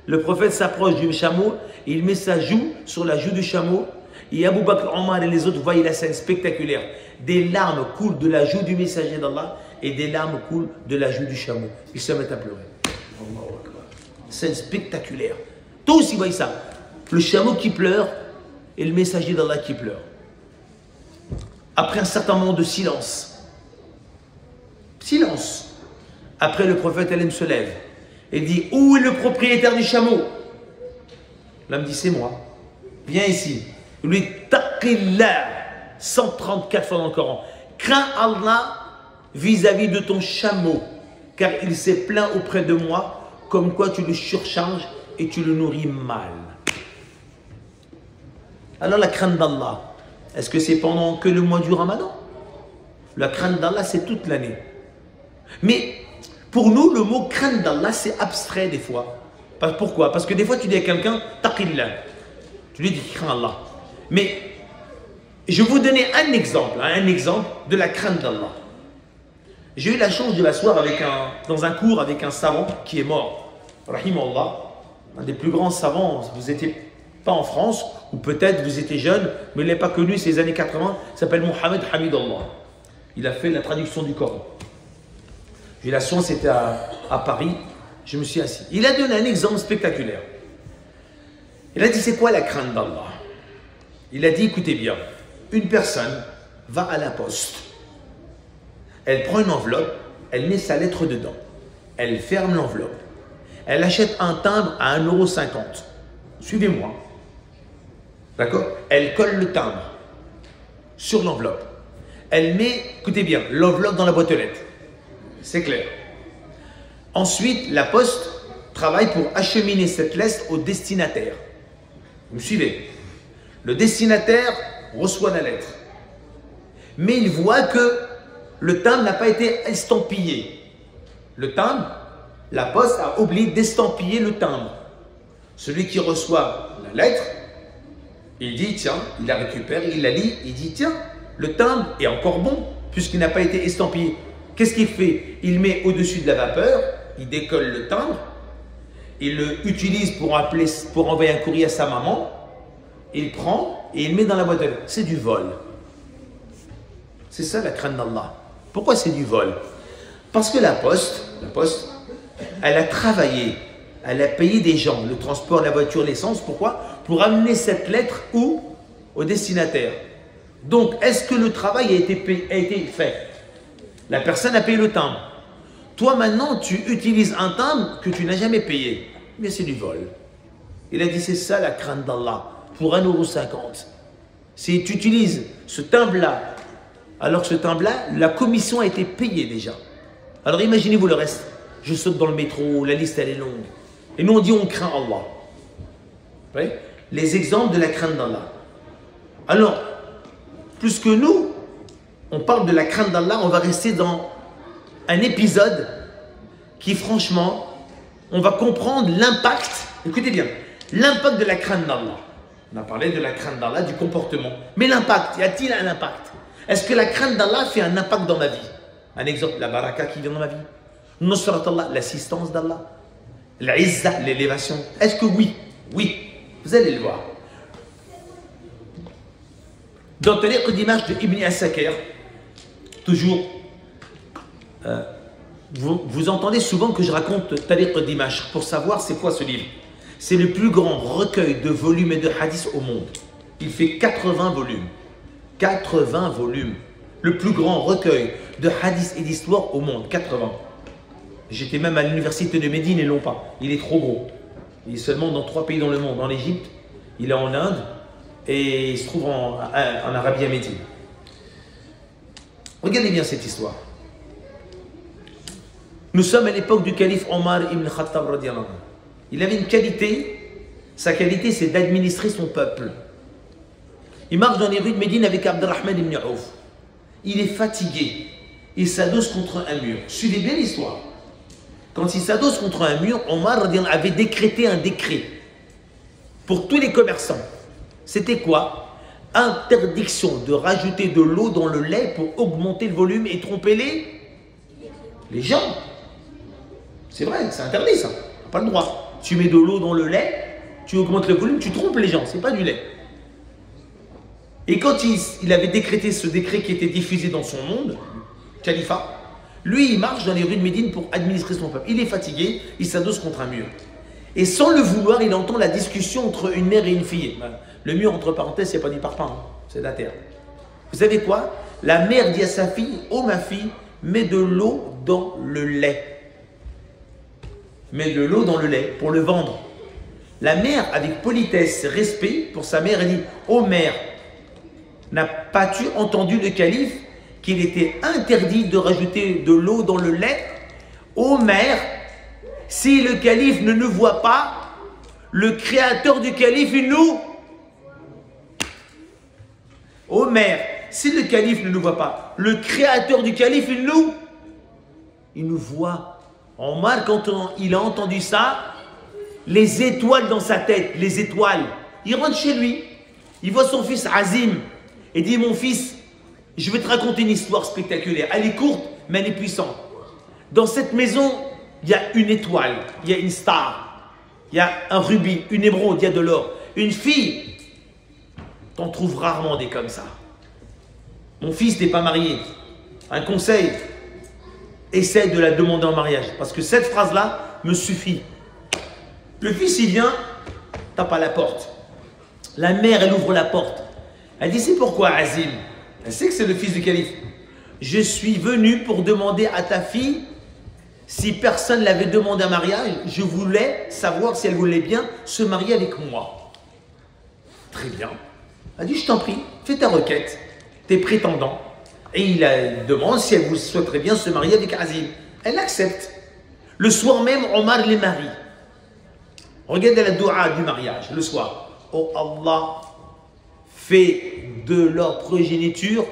Le prophète s'approche du chameau, et il met sa joue sur la joue du chameau. Et Abou Bakr, Omar et les autres voient la scène spectaculaire. Des larmes coulent de la joue du messager d'Allah et des larmes coulent de la joue du chameau. Ils se mettent à pleurer. Scène spectaculaire. Tous ils voient ça. Le chameau qui pleure et le messager d'Allah qui pleure. Après un certain moment de silence. Silence. Après le prophète se lève et dit, où est le propriétaire du chameau? L'homme dit, c'est moi. Viens ici. Il lui dit, taqillah, 134 fois dans le Coran. Crains Allah vis-à-vis de ton chameau, car il s'est plaint auprès de moi, comme quoi tu le surcharges et tu le nourris mal. Alors la crainte d'Allah, est-ce que c'est pendant que le mois du Ramadan? La crainte d'Allah, c'est toute l'année. Mais pour nous, le mot crainte d'Allah, c'est abstrait des fois. Pourquoi? Parce que des fois, tu dis à quelqu'un, taqillah. Tu lui dis, crains Allah. Mais je vais vous donner un exemple de la crainte d'Allah. J'ai eu la chance de m'asseoir dans un cours avec un savant qui est mort, rahimahullah, un des plus grands savants. Vous n'étiez pas en France, ou peut-être vous étiez jeune, mais il n'est pas connu, c'est les années 80, il s'appelle Mohamed Hamidallah. Il a fait la traduction du Coran. J'ai eu la chance, c'était à Paris, je me suis assis. Il a donné un exemple spectaculaire. Il a dit, c'est quoi la crainte d'Allah? Il a dit, écoutez bien, une personne va à la poste, elle prend une enveloppe, elle met sa lettre dedans, elle ferme l'enveloppe, elle achète un timbre à 1,50 €. Suivez-moi. D'accord? Elle colle le timbre sur l'enveloppe. Elle met, écoutez bien, l'enveloppe dans la boîte aux lettres. C'est clair. Ensuite, la poste travaille pour acheminer cette lettre au destinataire. Vous me suivez? Le destinataire reçoit la lettre. Mais il voit que le timbre n'a pas été estampillé. Le timbre, la poste a oublié d'estampiller le timbre. Celui qui reçoit la lettre, il dit, tiens, il la récupère, il la lit, il dit, tiens, le timbre est encore bon, puisqu'il n'a pas été estampillé. Qu'est-ce qu'il fait? Il met au-dessus de la vapeur, il décolle le timbre, il l'utilise pour envoyer un courrier à sa maman, il prend et il met dans la boîte de lettres. C'est du vol. C'est ça la crainte d'Allah. Pourquoi c'est du vol? Parce que la poste, elle a travaillé, elle a payé des gens, le transport, la voiture, l'essence. Pourquoi? Pour amener cette lettre où? Au destinataire. Donc, est-ce que le travail a été fait? La personne a payé le timbre. Toi, maintenant, tu utilises un timbre que tu n'as jamais payé. Mais c'est du vol. Il a dit, c'est ça la crainte d'Allah. Pour 1,50 €. Si tu utilises ce timbre-là, alors que ce timbre-là, la commission a été payée déjà. Alors imaginez-vous le reste. Je saute dans le métro, la liste elle est longue. Et nous on dit on craint Allah. Vous voyez? Les exemples de la crainte d'Allah. Alors, plus que nous, on parle de la crainte d'Allah, on va rester dans un épisode qui franchement, on va comprendre l'impact, écoutez bien, l'impact de la crainte d'Allah. On a parlé de la crainte d'Allah, du comportement. Mais l'impact, y a-t-il un impact? Est-ce que la crainte d'Allah fait un impact dans ma vie? Un exemple, la baraka qui vient dans ma vie. Nusrat Allah, l'assistance d'Allah. L'izza, l'élévation. Est-ce que oui? Oui. Vous allez le voir. Dans Tariq d'image de Ibn Asakir, toujours, vous entendez souvent que je raconte Tariq d'image pour savoir c'est quoi ce livre. C'est le plus grand recueil de volumes et de hadiths au monde. Il fait 80 volumes. 80 volumes. Le plus grand recueil de hadiths et d'histoires au monde. 80. J'étais même à l'université de Médine, ils ne l'ont pas. Il est trop gros. Il est seulement dans 3 pays dans le monde. En Égypte, il est en Inde et il se trouve en Arabie à Médine. Regardez bien cette histoire. Nous sommes à l'époque du calife Omar ibn Khattab radiyallahu anhu. Il avait une qualité, sa qualité c'est d'administrer son peuple. Il marche dans les rues de Médine avec Abdurrahman ibn Auf. Il est fatigué, il s'adosse contre un mur. Suivez bien l'histoire. Quand il s'adosse contre un mur, Omar avait décrété un décret pour tous les commerçants. C'était quoi? Interdiction de rajouter de l'eau dans le lait pour augmenter le volume et tromper les gens. C'est vrai, c'est interdit ça. On n'a pas le droit. Tu mets de l'eau dans le lait, tu augmentes le volume, tu trompes les gens, c'est pas du lait. Et quand il avait décrété ce décret qui était diffusé dans son monde, califat, lui il marche dans les rues de Médine pour administrer son peuple. Il est fatigué, il s'adosse contre un mur. Et sans le vouloir, il entend la discussion entre une mère et une fille. Le mur, entre parenthèses, c'est pas du parpaing, hein, c'est de la terre. Vous savez quoi? La mère dit à sa fille, oh ma fille, mets de l'eau dans le lait. Mets de l'eau dans le lait pour le vendre. La mère, avec politesse, respect pour sa mère, elle dit, oh mère, n'as pas-tu entendu le calife qu'il était interdit de rajouter de l'eau dans le lait? Ô mère, si le calife ne nous voit pas, le créateur du calife, il nous... Ô mère, si le calife ne nous voit pas, le créateur du calife, il nous voit. Omar, quand il a entendu ça, les étoiles dans sa tête, les étoiles, il rentre chez lui. Il voit son fils Azim et dit, mon fils, je vais te raconter une histoire spectaculaire. Elle est courte, mais elle est puissante. Dans cette maison, il y a une étoile, il y a une star, il y a un rubis, une émeraude, il y a de l'or. Une fille, t'en trouves rarement des comme ça. Mon fils n'est pas marié. Un conseil, essaie de la demander en mariage. Parce que cette phrase-là me suffit. Le fils, il vient, tape à la porte. La mère, elle ouvre la porte. Elle dit, c'est pourquoi Azim? Elle sait que c'est le fils du calife. Je suis venu pour demander à ta fille, si personne l'avait demandé en mariage, je voulais savoir si elle voulait bien se marier avec moi. Très bien. Elle dit, je t'en prie, fais ta requête, tes prétendants. Et il demande si elle vous souhaiterait bien se marier avec Azim. Elle accepte. Le soir même, Omar les marie. Regardez la doua du mariage, le soir. Oh Allah, fais de leur progéniture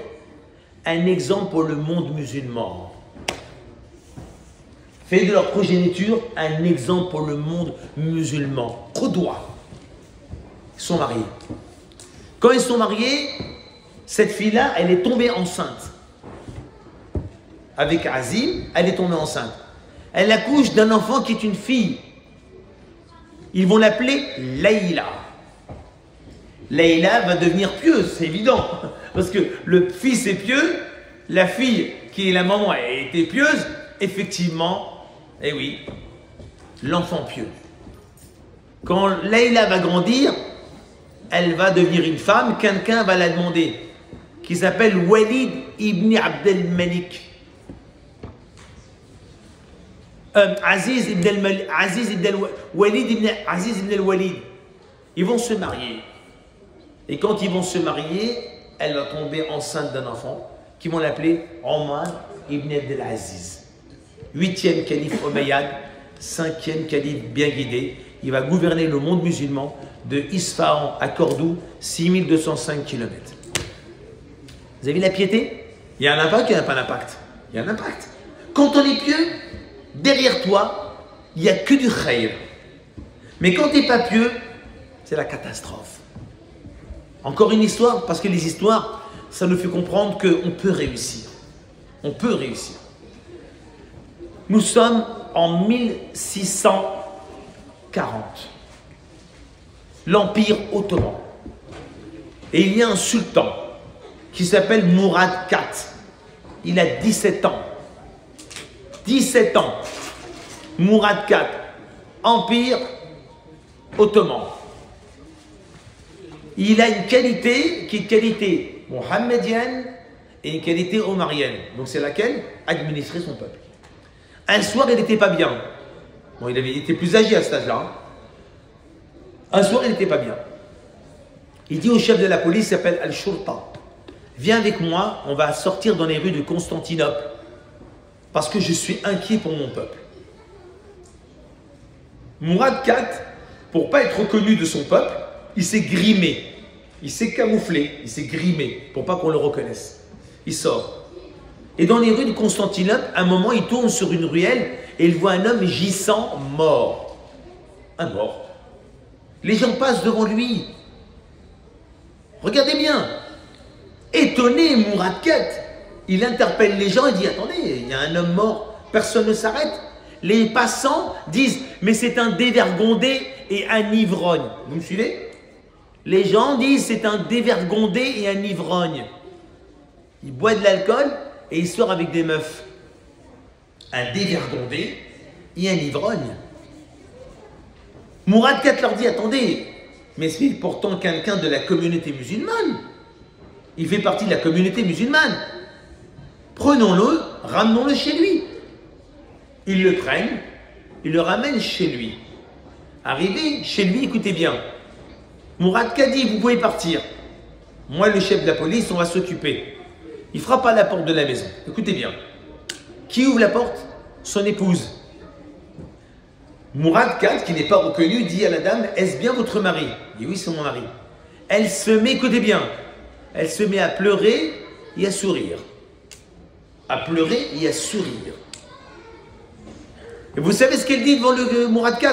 un exemple pour le monde musulman. Fais de leur progéniture un exemple pour le monde musulman. Qudwa. Ils sont mariés. Quand ils sont mariés, cette fille-là, elle est tombée enceinte. Avec Azim, elle est tombée enceinte. Elle accouche d'un enfant qui est une fille. Ils vont l'appeler Layla. Layla va devenir pieuse, c'est évident. Parce que le fils est pieux, la fille, qui est la maman, a été pieuse. Effectivement, eh oui, l'enfant pieux. Quand Layla va grandir, elle va devenir une femme, quelqu'un va la demander, qui s'appelle Walid ibn Abdel Malik. Aziz ibn al-Walid. Ils vont se marier. Et quand ils vont se marier, elle va tomber enceinte d'un enfant qui vont l'appeler Omar ibn Abdel Aziz. 8e calife Omeyyade, 5e calife bien guidé. Il va gouverner le monde musulman de Isfahan à Cordoue, 6205 km. Vous avez vu la piété? Il y a un impact, il n'y a pas d'impact. Il y a un impact. Quand on est pieux, derrière toi, il n'y a que du khayr. Mais quand tu n'es pas pieux, c'est la catastrophe. Encore une histoire, parce que les histoires, ça nous fait comprendre qu'on peut réussir. On peut réussir. Nous sommes en 1640. L'Empire ottoman. Et il y a un sultan qui s'appelle Mourad IV. Il a 17 ans. 17 ans. Mourad IV. Empire ottoman. Il a une qualité qui est qualité mohammedienne et une qualité omarienne. Donc c'est laquelle? Administrer son peuple. Un soir, il n'était pas bien. Bon, il était plus âgé à cet âge-là. Hein. Un soir, il n'était pas bien. Il dit au chef de la police, il s'appelle Al-Shurta, viens avec moi, on va sortir dans les rues de Constantinople parce que je suis inquiet pour mon peuple. Mourad IV, pour ne pas être reconnu de son peuple, il s'est grimé, il s'est camouflé, il s'est grimé pour pas qu'on le reconnaisse. Il sort. Et dans les rues de Constantinople, à un moment, il tourne sur une ruelle et il voit un homme gissant mort. Un mort. Les gens passent devant lui. Regardez bien. Étonné, Mourad IV, il interpelle les gens et dit, attendez, il y a un homme mort, personne ne s'arrête. Les passants disent, mais c'est un dévergondé et un ivrogne. Vous me suivez? Les gens disent, c'est un dévergondé et un ivrogne. Il boit de l'alcool et il sort avec des meufs. Un dévergondé et un ivrogne. Mourad IV leur dit, attendez, mais c'est pourtant quelqu'un de la communauté musulmane. Il fait partie de la communauté musulmane. Prenons-le, ramenons-le chez lui. Ils le prennent, ils le ramènent chez lui. Arrivé chez lui, écoutez bien. Mourad IV dit, vous pouvez partir. Moi, le chef de la police, on va s'occuper. Il frappe à la porte de la maison. Écoutez bien. Qui ouvre la porte? Son épouse. Mourad IV, qui n'est pas reconnu, dit à la dame, est-ce bien votre mari? Il dit, oui, c'est mon mari. Elle se met, écoutez bien, elle se met à pleurer et à sourire. À pleurer et à sourire. Et vous savez ce qu'elle dit devant le Mourad IV?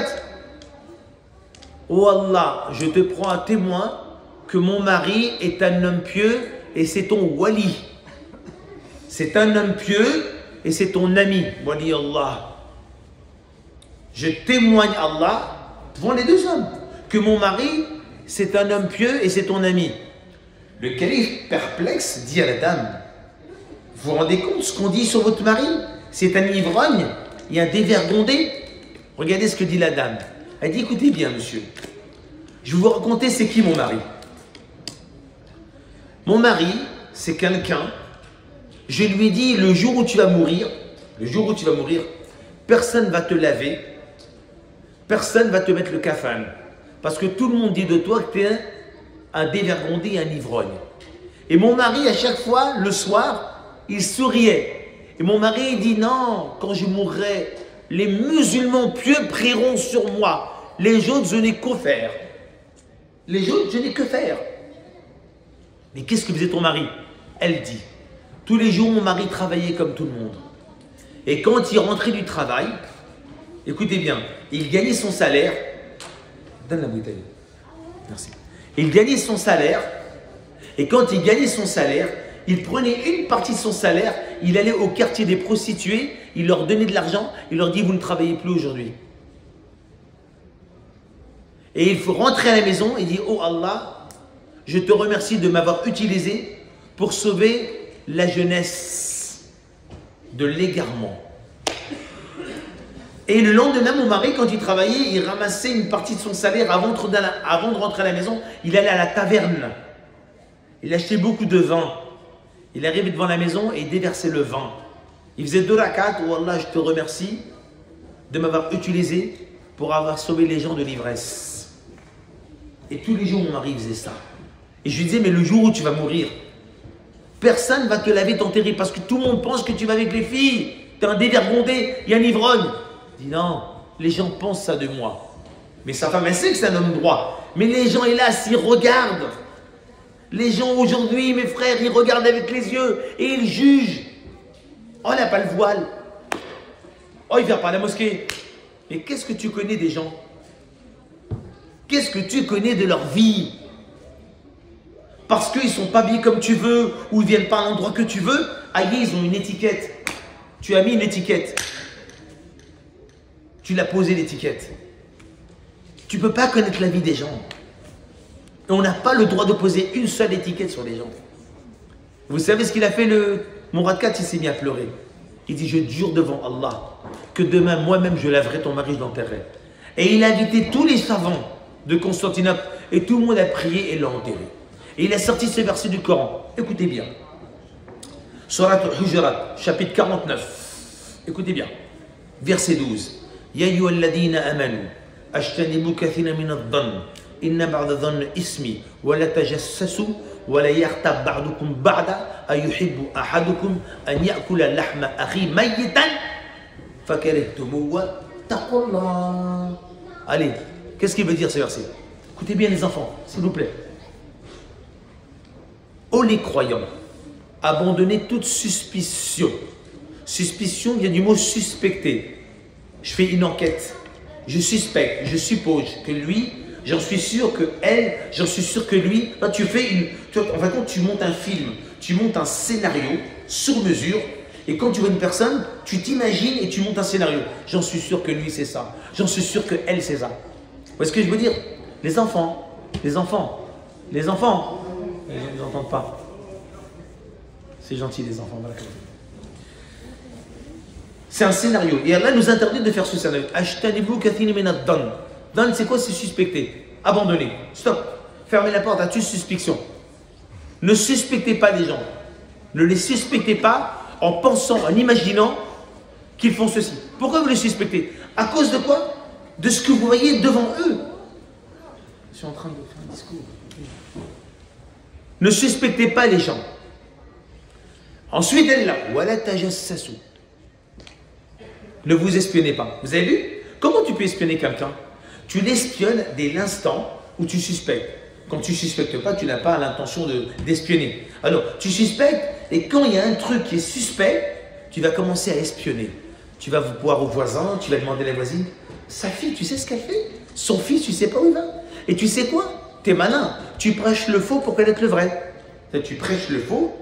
Oh Allah, je te prends à témoin que mon mari est un homme pieux et c'est ton wali. C'est un homme pieux et c'est ton ami. Wali Allah. Je témoigne Allah devant les deux hommes que mon mari c'est un homme pieux et c'est ton ami. Le calife perplexe dit à la dame, vous vous rendez compte ce qu'on dit sur votre mari? C'est un ivrogne et un dévergondé. Regardez ce que dit la dame. Elle dit, écoutez bien monsieur, je vais vous raconter c'est qui mon mari. Mon mari, c'est quelqu'un, je lui ai dit, le jour où tu vas mourir, personne ne va te laver, personne ne va te mettre le kafan. Parce que tout le monde dit de toi que tu es un dévergondé, un ivrogne. Et mon mari, à chaque fois, le soir, il souriait. Et mon mari, il dit, non, quand je mourrai, les musulmans pieux prieront sur moi. Les autres, je n'ai qu'à faire. Les autres, je n'ai que faire. Mais qu'est-ce que faisait ton mari? Elle dit, tous les jours, mon mari travaillait comme tout le monde. Et quand il rentrait du travail, écoutez bien, il gagnait son salaire. Donne la bouteille. Merci. Il gagnait son salaire. Et quand il gagnait son salaire, il prenait une partie de son salaire, il allait au quartier des prostituées, il leur donnait de l'argent, il leur dit, vous ne travaillez plus aujourd'hui. Et il faut rentrer à la maison et dire, oh Allah, je te remercie de m'avoir utilisé pour sauver la jeunesse de l'égarement. Et le lendemain, mon mari, quand il travaillait, il ramassait une partie de son salaire avant de rentrer à la maison, il allait à la taverne. Il achetait beaucoup de vin. Il arrivait devant la maison et il déversait le vin. Il faisait 2 rakats, oh Allah, je te remercie de m'avoir utilisé pour avoir sauvé les gens de l'ivresse. Et tous les jours, mon mari faisait ça. Et je lui disais, mais le jour où tu vas mourir, personne ne va te laver ton terrible parce que tout le monde pense que tu vas avec les filles. Tu es un dévergondé, il y a un ivrogne. Il dit non, les gens pensent ça de moi. Mais sa femme, elle sait que c'est un homme droit. Mais les gens, hélas, ils regardent. Les gens aujourd'hui, mes frères, ils regardent avec les yeux et ils jugent. Oh, il n'a pas le voile. Oh, il ne vient pas à la mosquée. Mais qu'est-ce que tu connais des gens? Qu'est-ce que tu connais de leur vie? Parce qu'ils ne sont pas habillés comme tu veux ou ils ne viennent pas à l'endroit que tu veux, aïe, ils ont une étiquette. Tu as mis une étiquette. Tu l'as posé l'étiquette. Tu ne peux pas connaître la vie des gens. Et on n'a pas le droit de poser une seule étiquette sur les gens. Vous savez ce qu'il a fait mon Radkat, il s'est mis à pleurer. Il dit, je jure devant Allah que demain, moi-même, je laverai ton mari, je l'enterrerai. Et il a invité tous les savants de Constantinople et tout le monde a prié et l'a enterré. Et il a sorti ce verset du Coran. Écoutez bien. Surat al-Hujurat, chapitre 49. Écoutez bien. Verset 12. Ya ayyuhalladhina amanu, ajtanibu kathira min adh-dhann, inna ba'da dhann ismi, wa la tajassasu, wa la yaghtab ba'dukum ba'da, ayuhibbu ahadukum an ya'kula lahma akhi mayyitan, fakarihtumuhu taqullah. Allez, qu'est-ce qu'il veut dire ce verset? Écoutez bien les enfants, s'il vous plaît. Ô les croyants, abandonnez toute suspicion. Suspicion vient du mot suspecter. Je fais une enquête, je suspecte, je suppose que lui, j'en suis sûr que elle, j'en suis sûr que lui. Là, tu fais en fait, tu montes un film, tu montes un scénario sur mesure. Et quand tu vois une personne, tu t'imagines et tu montes un scénario. J'en suis sûr que lui, c'est ça. J'en suis sûr que elle, c'est ça. Vous voyez ce que je veux dire? Les enfants, ils ne entendent pas. C'est gentil, les enfants. Voilà. C'est un scénario. Et Allah nous interdit de faire ce scénario. Ajtanibu kathira min ad-dhann. Dhann, c'est quoi? C'est suspecter. Abandonner. Stop. Fermez la porte à toute suspicion. Ne suspectez pas les gens. Ne les suspectez pas en pensant, en imaginant qu'ils font ceci. Pourquoi vous les suspectez? À cause de quoi? De ce que vous voyez devant eux. Je suis en train de faire un discours. Ne suspectez pas les gens. Ensuite, elle est là. Wala tajassasu. Ne vous espionnez pas. Vous avez vu? Comment tu peux espionner quelqu'un? Tu l'espionnes dès l'instant où tu suspectes. Quand tu ne suspectes pas, tu n'as pas l'intention d'espionner. Alors, tu suspectes et quand il y a un truc qui est suspect, tu vas commencer à espionner. Tu vas voir au voisin, tu vas demander à la voisine, sa fille, tu sais ce qu'elle fait? Son fils, tu ne sais pas où il va? Et tu sais quoi? tu es malin. Tu prêches le faux pour connaître le vrai. Tu prêches le faux.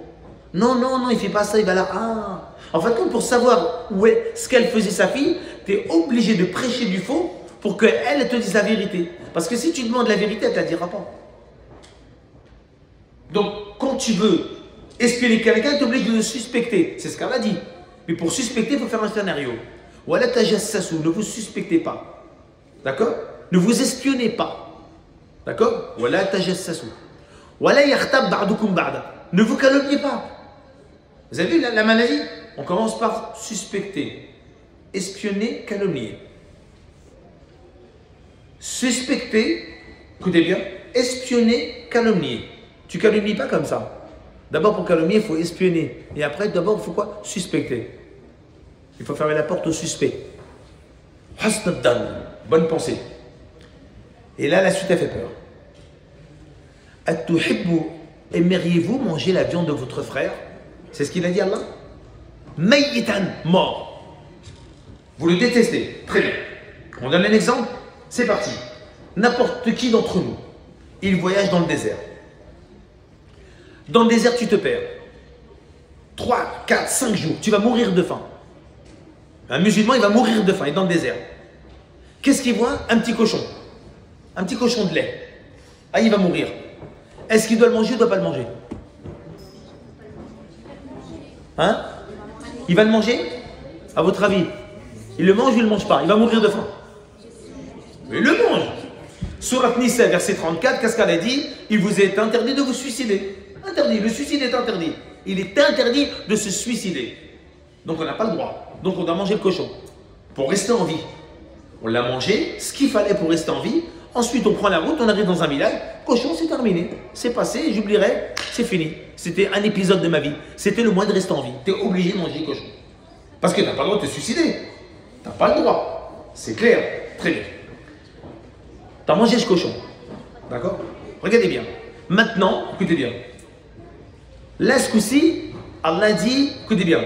Non, non, non, il ne fait pas ça, il va là. Ah. En fait, comme pour savoir où est ce qu'elle faisait sa fille, tu es obligé de prêcher du faux pour qu'elle te dise la vérité. Parce que si tu demandes la vérité, elle ne te la dira pas. Donc, quand tu veux espionner quelqu'un, tu es obligé de le suspecter. C'est ce qu'elle a dit. Mais pour suspecter, il faut faire un scénario. Voilà tajassasu, ne vous suspectez pas. D'accord? Ne vous espionnez pas. D'accord? Voilà tajassasu. Voilà yakhtab ba'dukum ba'da. Ne vous calomniez pas. Vous avez vu la maladie? On commence par suspecter, espionner, calomnier. Suspecter, écoutez bien, espionner, calomnier. Tu calomnies pas comme ça. D'abord, pour calomnier, il faut espionner. Et après, d'abord, il faut quoi? Suspecter. Il faut fermer la porte au suspect. Bonne pensée. Et là, la suite a fait peur. Aimeriez-vous manger la viande de votre frère? C'est ce qu'il a dit Allah. Mayyitan, mort. Vous le détestez. Très bien. On donne un exemple. C'est parti. N'importe qui d'entre nous, il voyage dans le désert. Dans le désert, tu te perds. 3, 4, 5 jours, tu vas mourir de faim. Un musulman, il va mourir de faim, il est dans le désert. Qu'est-ce qu'il voit? Un petit cochon. Un petit cochon de lait. Ah, il va mourir. Est-ce qu'il doit le manger ou il ne doit pas le manger? Hein? Il va le manger? À votre avis? Il le mange ou il ne le mange pas? Il va mourir de faim. Mais il le mange. Surat Nisa, verset 34, qu'est-ce qu'elle a dit? Il vous est interdit de vous suicider. Interdit, le suicide est interdit. Il est interdit de se suicider. Donc on n'a pas le droit. Donc on doit manger le cochon. Pour rester en vie. On l'a mangé, ce qu'il fallait pour rester en vie. Ensuite on prend la route, on arrive dans un village. Cochon, c'est terminé. C'est passé, j'oublierai, c'est fini. C'était un épisode de ma vie. C'était le moyen de rester en vie. Tu es obligé de manger le cochon. Parce que tu n'as pas le droit de te suicider. Tu n'as pas le droit. C'est clair. Très bien. Tu as mangé ce cochon. D'accord? Regardez bien. Maintenant, écoutez bien. Là, ce coup-ci, Allah dit, écoutez bien,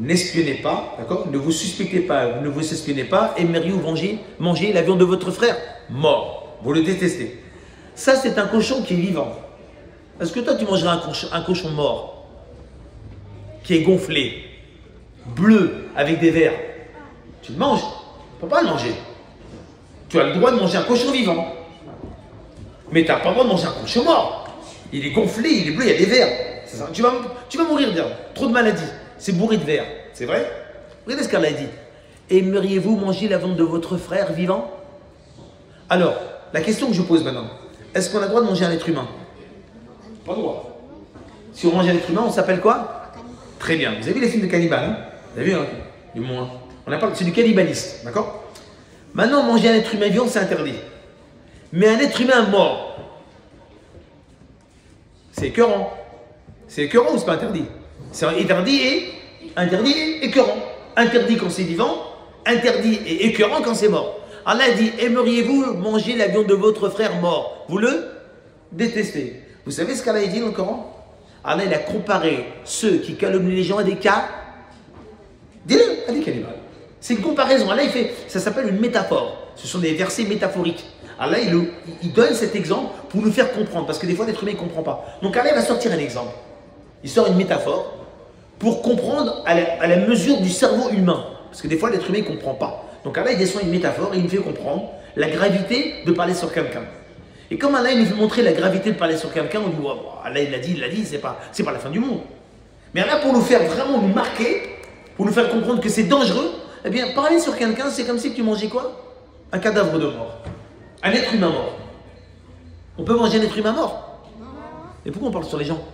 n'espionnez pas, d'accord? Ne vous suspectez pas, ne vous espionnez pas, aimeriez-vous manger la viande de votre frère? Mort. Vous le détestez. Ça, c'est un cochon qui est vivant. Est-ce que toi, tu mangerais un cochon mort, qui est gonflé, bleu, avec des vers? Tu le manges? Tu ne peux pas le manger. Tu as le droit de manger un cochon vivant. Mais tu n'as pas le droit de manger un cochon mort. Il est gonflé, il est bleu, il y a des vers. Tu vas mourir bien. Trop de maladies. C'est bourré de vers. C'est vrai? Regardez ce qu'elle a dit. Aimeriez-vous manger la viande de votre frère vivant? Alors, la question que je pose maintenant, est-ce qu'on a le droit de manger un être humain? Pas le droit. Si on mange un être humain, on s'appelle quoi? Très bien. Vous avez vu les films de cannibales, hein? Vous avez vu, hein? Du moins. C'est du cannibalisme, d'accord? Maintenant, manger un être humain vivant, c'est interdit. Mais un être humain mort, c'est écœurant. C'est écœurant ou c'est pas interdit? C'est interdit et écœurant. Interdit quand c'est vivant, interdit et écœurant quand c'est mort. Allah dit, aimeriez-vous manger la viande de votre frère mort? Vous le détestez. Vous savez ce qu'Allah dit dans le Coran? Allah il a comparé ceux qui calomnient les gens à des cas, dis-le, à des cannibales. C'est une comparaison. Allah il fait, ça s'appelle une métaphore. Ce sont des versets métaphoriques. Allah il donne cet exemple pour nous faire comprendre, parce que des fois l'être humain ne comprend pas. Donc Allah va sortir un exemple. Il sort une métaphore pour comprendre à la mesure du cerveau humain. Parce que des fois l'être humain ne comprend pas. Donc Allah il descend une métaphore et il nous fait comprendre la gravité de parler sur quelqu'un. Et comme Allah il nous fait montrer la gravité de parler sur quelqu'un, on dit oh, Allah il l'a dit, c'est pas la fin du monde. Mais Allah pour nous faire vraiment nous marquer, pour nous faire comprendre que c'est dangereux, eh bien parler sur quelqu'un c'est comme si tu mangeais quoi? Un cadavre de mort. Un être humain mort. On peut manger un être humain mort? Et pourquoi on parle sur les gens?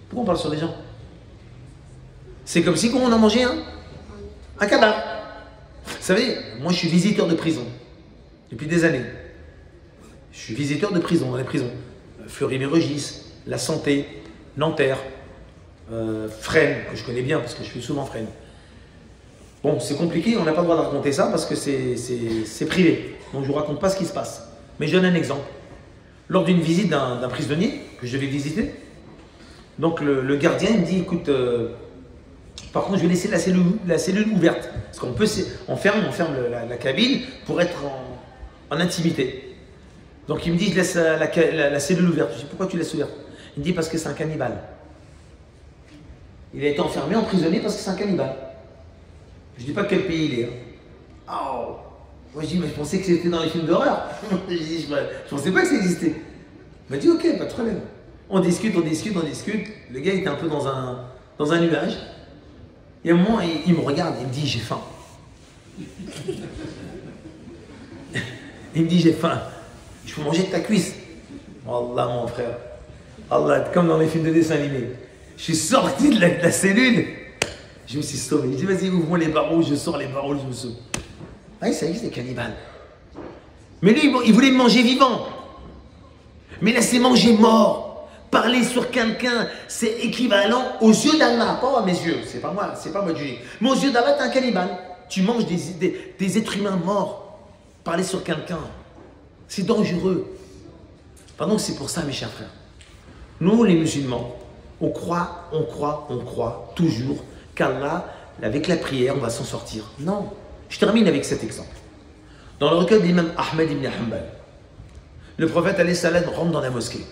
Pourquoi on parle sur les gens? C'est comme si on a mangé un cadavre. Vous savez, moi je suis visiteur de prison depuis des années. Je suis visiteur de prison, dans les prisons. Fleury-Mérogis, La Santé, Nanterre, Fresnes, que je connais bien parce que je suis souvent Fresnes. Bon, c'est compliqué, on n'a pas le droit de raconter ça parce que c'est privé. Donc je ne vous raconte pas ce qui se passe. Mais je donne un exemple. Lors d'une visite d'un prisonnier que je devais visiter, donc le gardien il me dit, écoute, par contre je vais laisser la cellule ouverte. Parce qu'on peut, on ferme la cabine pour être en intimité. Donc il me dit, je laisse la cellule ouverte. Je dis, pourquoi tu laisses ouverte? Il me dit, parce que c'est un cannibale. Il a été enfermé, emprisonné parce que c'est un cannibale. Je ne dis pas quel pays il est. Oh. Moi je dis, mais je pensais que c'était dans les films d'horreur. Je ne pensais pas que ça existait. Il m'a dit, ok, pas de problème. On discute, on discute, on discute. Le gars était un peu dans un nuage. Et à un moment, il me regarde, il me dit, j'ai faim. Il me dit, j'ai faim. Je peux manger de ta cuisse. Allah, mon frère. Allah, comme dans les films de dessin animé. Je suis sorti de la cellule. Je me suis sauvé. Je dis, vas-y, ouvre-moi les barreaux. Je sors les barreaux, je me sauve. Ah, ça existe, des cannibales. Mais lui, il voulait me manger vivant. Mais laisser manger mort. Parler sur quelqu'un, c'est équivalent aux yeux d'Allah. Pas à mes yeux, c'est pas moi de juger. Mais aux yeux d'Allah, t'es un cannibale. Tu manges des êtres humains morts. Parler sur quelqu'un, c'est dangereux. Pardon, c'est pour ça, mes chers frères. Nous, les musulmans, on croit toujours qu'Allah, avec la prière, on va s'en sortir. Non. Je termine avec cet exemple. Dans le recueil de l'imam Ahmed ibn Hanbal, le prophète alayhi salam rentre dans la mosquée.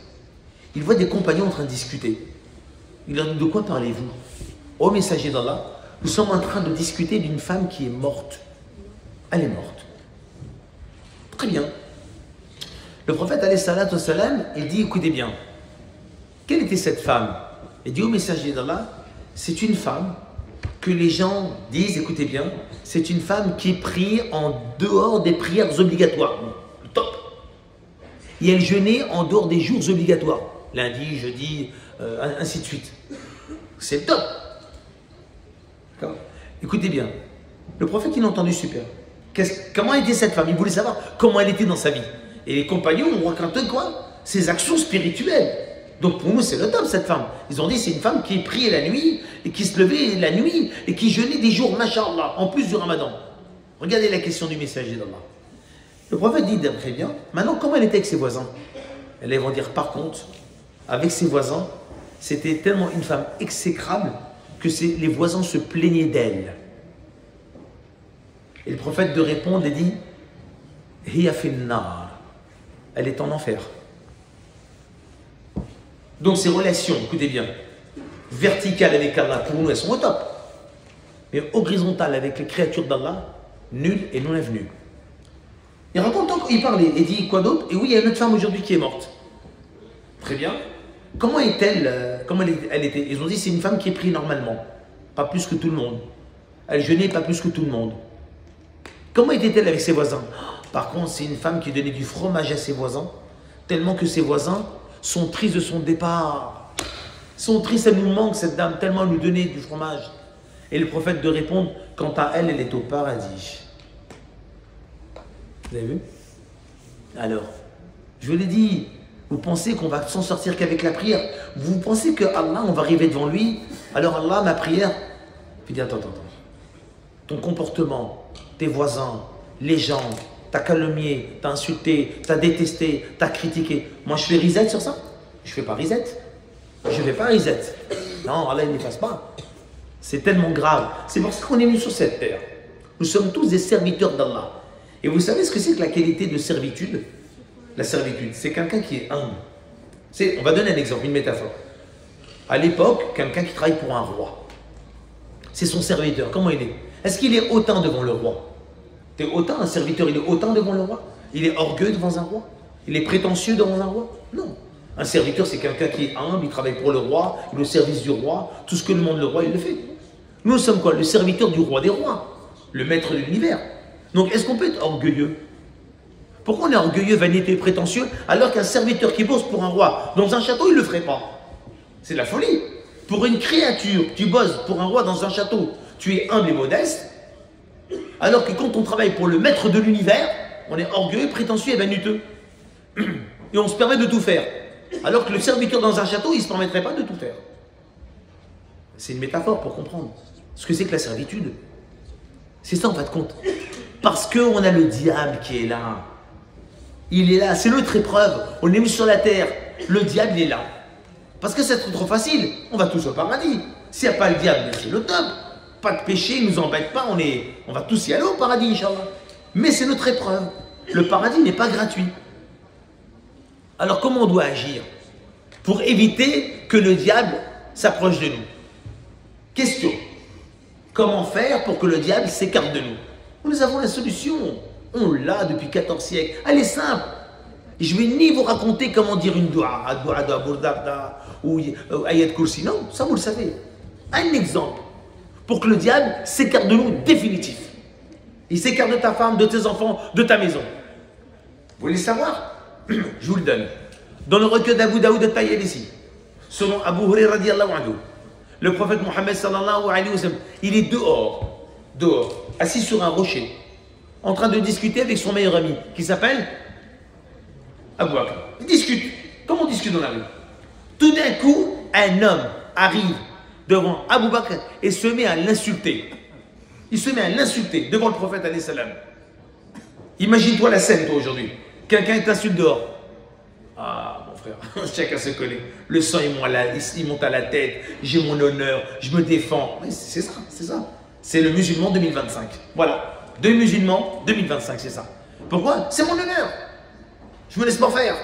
Il voit des compagnons en train de discuter. Il leur dit, de quoi parlez-vous? Ô messager d'Allah, nous sommes en train de discuter d'une femme qui est morte. Elle est morte. Très bien. Le prophète alayhi salam, il dit, écoutez bien, quelle était cette femme? Il dit au messager d'Allah, c'est une femme que les gens disent, écoutez bien, c'est une femme qui prie en dehors des prières obligatoires. Top. Et elle jeûnait en dehors des jours obligatoires. Lundi, jeudi, ainsi de suite. C'est top. Écoutez bien, le prophète, il a entendu super. Comment était cette femme? Il voulait savoir comment elle était dans sa vie. Et les compagnons ont raconté quoi? Ses actions spirituelles. Donc pour nous, c'est le top, cette femme. Ils ont dit, c'est une femme qui priait la nuit, et qui se levait la nuit, et qui jeûnait des jours, masha'Allah, en plus du ramadan. Regardez la question du messager d'Allah. Le prophète dit, très bien, maintenant, comment elle était avec ses voisins? Et là, ils vont dire, par contre, avec ses voisins, c'était tellement une femme exécrable que les voisins se plaignaient d'elle. Et le prophète de répondre et dit, Hiya finnar, elle est en enfer. Donc ces relations, écoutez bien, verticales avec Allah, pour nous, elles sont au top. Mais horizontales avec les créatures d'Allah, nulles et non avenues. Il raconte encore, il parlait, et dit quoi d'autre? Et oui, il y a une autre femme aujourd'hui qui est morte. Très bien. Comment est-elle? Comment elle était? Ils ont dit, c'est une femme qui est prise normalement, pas plus que tout le monde. Elle jeûnait pas plus que tout le monde. Comment était-elle avec ses voisins? Par contre, c'est une femme qui donnait du fromage à ses voisins, tellement que ses voisins sont tristes de son départ. Ils sont tristes, elle nous manque cette dame, tellement elle nous donnait du fromage. Et le prophète de répondre, quant à elle, elle est au paradis. Vous avez vu? Alors, je vous l'ai dit, vous pensez qu'on va s'en sortir qu'avec la prière? Vous pensez que Allah, on va arriver devant lui? Alors Allah, ma prière? Puis dit, attends. Ton comportement, tes voisins, les gens, t'as calomnié, t'as insulté, t'as détesté, t'as critiqué. Moi, je fais reset sur ça? Je fais pas reset. Je vais pas reset. Non, Allah, il n'efface pas. C'est tellement grave. C'est pour ça qu'on est venu sur cette terre. Nous sommes tous des serviteurs d'Allah. Et vous savez ce que c'est que la qualité de servitude? La servitude, c'est quelqu'un qui est humble. On va donner un exemple, une métaphore. À l'époque, quelqu'un qui travaille pour un roi. C'est son serviteur. Comment il est? Est-ce qu'il est hautain devant le roi? T'es hautain, un serviteur, il est hautain devant le roi? Il est orgueilleux devant un roi? Il est prétentieux devant un roi? Non. Un serviteur, c'est quelqu'un qui est humble, il travaille pour le roi, il est au service du roi, tout ce que demande le roi, il le fait. Nous sommes quoi? Le serviteur du roi des rois, le maître de l'univers. Donc, est-ce qu'on peut être orgueilleux? Pourquoi on est orgueilleux, vaniteux et prétentieux, alors qu'un serviteur qui bosse pour un roi dans un château, il ne le ferait pas? C'est de la folie. Pour une créature, tu bosses pour un roi dans un château, tu es humble et modeste, alors que quand on travaille pour le maître de l'univers, on est orgueilleux, prétentieux et vaniteux. Et on se permet de tout faire. Alors que le serviteur dans un château, il ne se permettrait pas de tout faire. C'est une métaphore pour comprendre ce que c'est que la servitude. C'est ça en fin de compte. Parce qu'on a le diable qui est là. Il est là, c'est notre épreuve. On est mis sur la terre. Le diable, il est là. Parce que c'est trop facile. On va tous au paradis. S'il n'y a pas le diable, c'est le top. Pas de péché, il ne nous embête pas. On va tous y aller au paradis, Inch'Allah. Mais c'est notre épreuve. Le paradis n'est pas gratuit. Alors comment on doit agir pour éviter que le diable s'approche de nous? Question. Comment faire pour que le diable s'écarte de nous? Nous avons la solution. On l'a depuis 14 siècles. Elle est simple. Je ne vais ni vous raconter comment dire une dua d'Abu Darda ou Ayat Kursi. Non, ça vous le savez. Un exemple pour que le diable s'écarte de nous définitif. Il s'écarte de ta femme, de tes enfants, de ta maison. Vous voulez savoir? Je vous le donne. Dans le recueil d'Abu Daoud al-Tayalisi, selon Abu Hurairah radiyallahu anhu, le prophète Mohammed sallallahu alayhi wa sallam, il est dehors, assis sur un rocher, en train de discuter avec son meilleur ami, qui s'appelle Abu Bakr. Il discute, comme on discute dans la rue. Tout d'un coup, un homme arrive devant Abu Bakr et se met à l'insulter. Il se met à l'insulter devant le prophète alayhi salam. Imagine-toi la scène, toi, aujourd'hui. Quelqu'un t'insulte dehors. Ah, mon frère, chacun se connaît. Le sang, il monte à la tête. J'ai mon honneur, je me défends. C'est ça, c'est ça. C'est le musulman 2025. Voilà. Deux musulmans 2025, c'est ça. Pourquoi? C'est mon honneur. Je me laisse pas faire.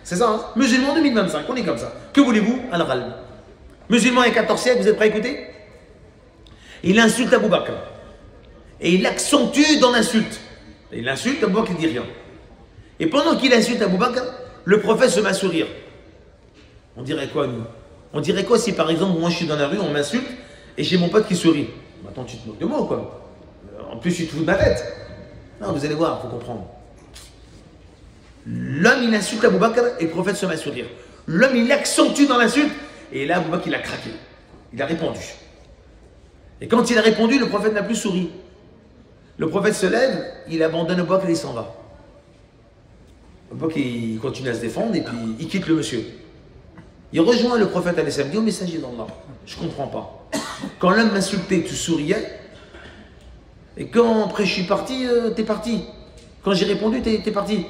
C'est ça, hein? Musulman 2025, on est comme ça. Que voulez-vous? Al-Ghalb. Musulman il y a 14 siècles, vous êtes prêts à écouter? Il insulte Abu Bakr. Et il accentue dans l'insulte. Il insulte, Abu Bakr ne dit rien. Et pendant qu'il insulte Abu Bakr, le prophète se met à sourire. On dirait quoi, nous? On dirait quoi si par exemple, moi je suis dans la rue, on m'insulte et j'ai mon pote qui sourit? Attends, tu te moques de moi ou quoi? En plus, tu te fous de ma tête. Non, vous allez voir, il faut comprendre. L'homme, il insulte Abu Bakr et le prophète se met à sourire. L'homme, il accentue dans l'insulte et là, Abu Bakr, il a craqué. Il a répondu. Et quand il a répondu, le prophète n'a plus souri. Le prophète se lève, il abandonne Abu Bakr et il s'en va. Abu Bakr, il continue à se défendre et puis il quitte le monsieur. Il rejoint le prophète alayhi salam, il dit au messager d'Allah, je ne comprends pas. Quand l'homme m'insultait, tu souriais. Et quand après je suis parti, t'es parti. Quand j'ai répondu, t'es parti.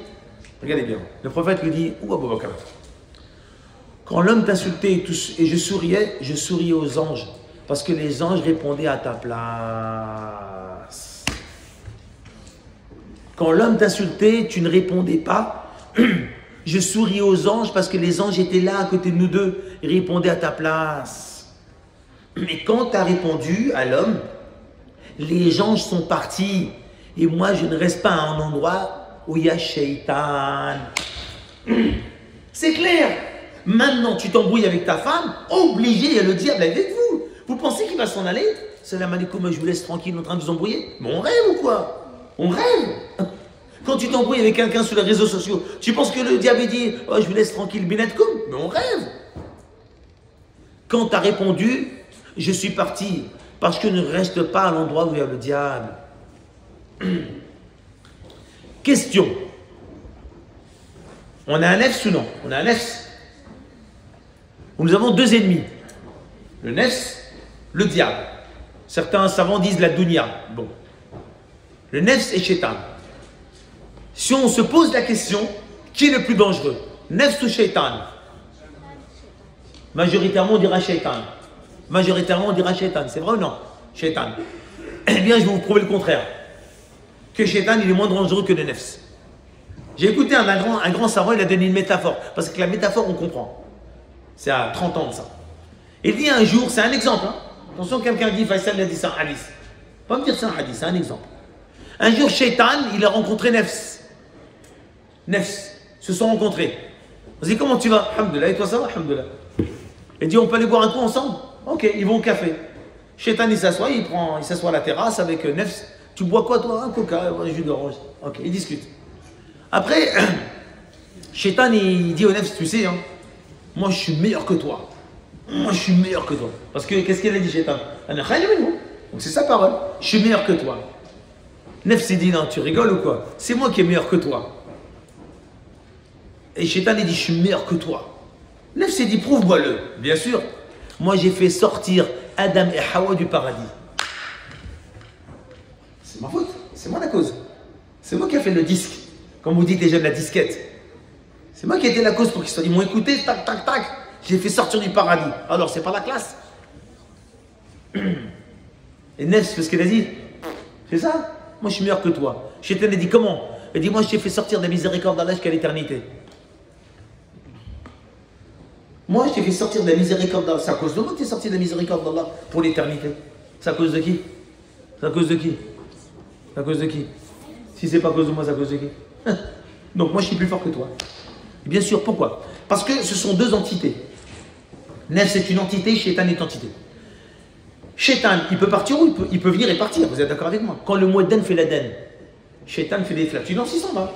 Regardez bien. Le prophète lui dit, où Abu Bakr? Quand l'homme t'insultait et je souriais aux anges. Parce que les anges répondaient à ta place. Quand l'homme t'insultait, tu ne répondais pas. Je souriais aux anges parce que les anges étaient là à côté de nous deux. Ils répondaient à ta place. Mais quand tu as répondu à l'homme, les anges sont partis. Et moi, je ne reste pas à un endroit où il y a Shaitan. C'est clair. Maintenant, tu t'embrouilles avec ta femme, obligé, il y a le diable avec vous. Vous pensez qu'il va s'en aller? Salam alaikum, je vous laisse tranquille en train de vous embrouiller. Mais on rêve ou quoi? On rêve. Quand tu t'embrouilles avec quelqu'un sur les réseaux sociaux, tu penses que le diable dit oh, je vous laisse tranquille, binatkoum? Mais on rêve. Quand tu as répondu, je suis parti, parce que ne reste pas à l'endroit où il y a le diable. Question. On a un nefs ou non? On a un nefs. Nous avons deux ennemis. Le nefs, le diable. Certains savants disent la dunya. Bon. Le nefs et shaitan. Si on se pose la question, qui est le plus dangereux? Nefs ou shaitan? Majoritairement, on dira shaitan. Majoritairement, on dira shaitan. C'est vrai ou non? Shaitan. Eh bien, je vais vous prouver le contraire. Que shaitan, il est moins dangereux que le nefs. J'ai écouté un grand savant, il a donné une métaphore. Parce que la métaphore, on comprend. C'est à 30 ans de ça. Il dit un jour, c'est un exemple. Hein. Attention, quelqu'un dit, Faisal a dit c'est un hadith. Pas me dire c'est un hadith, c'est un exemple. Un jour, shaitan, il a rencontré nefs. Nefs se sont rencontrés. On dit comment tu vas? Alhamdulillah, et toi ça va? Alhamdulillah. Il dit on peut aller boire un coup ensemble? Ok, ils vont au café. Shaitan il s'assoit, il s'assoit à la terrasse avec nefs. Tu bois quoi toi? Un coca, un jus d'orange. Ok, ils discutent. Après, Shaitan il dit au nefs, tu sais, hein, moi je suis meilleur que toi. Moi je suis meilleur que toi. Parce que qu'est-ce qu'elle a dit Shaitan? Donc c'est sa parole. Je suis meilleur que toi. Nefs il dit non, tu rigoles ou quoi? C'est moi qui est meilleur que toi. Et Shaitan il dit je suis meilleur que toi. Nefs il dit prouve-moi-le. Bien sûr. Moi j'ai fait sortir Adam et Hawa du paradis. C'est ma faute. C'est moi la cause. C'est moi qui ai fait le disque. Comme vous dites les jeunes, la disquette. C'est moi qui ai été la cause pour qu'ils soient. Ils m'ont écouté, tac, tac, tac. J'ai fait sortir du paradis. Alors c'est pas la classe. Et Nefs, c'est ce qu'il a dit. C'est ça. Moi je suis meilleur que toi. Shaitan a dit comment? Et dis-moi, je t'ai fait sortir de la miséricorde d'Allah jusqu'à l'éternité. Moi, je t'ai fait sortir de la miséricorde d'Allah. C'est à cause de moi que tu es sorti de la miséricorde d'Allah pour l'éternité. C'est à cause de qui? C'est à cause de qui? C'est à cause de qui? Si c'est pas à cause de moi, c'est à cause de qui? Donc moi, je suis plus fort que toi. Et bien sûr, pourquoi? Parce que ce sont deux entités. Nef, c'est une entité, Shaitan est une entité. Shaitan, il peut partir ou il peut venir et partir. Vous êtes d'accord avec moi? Quand le Mouedden fait l'Aden, Shaitan fait des flatulences, il s'en va.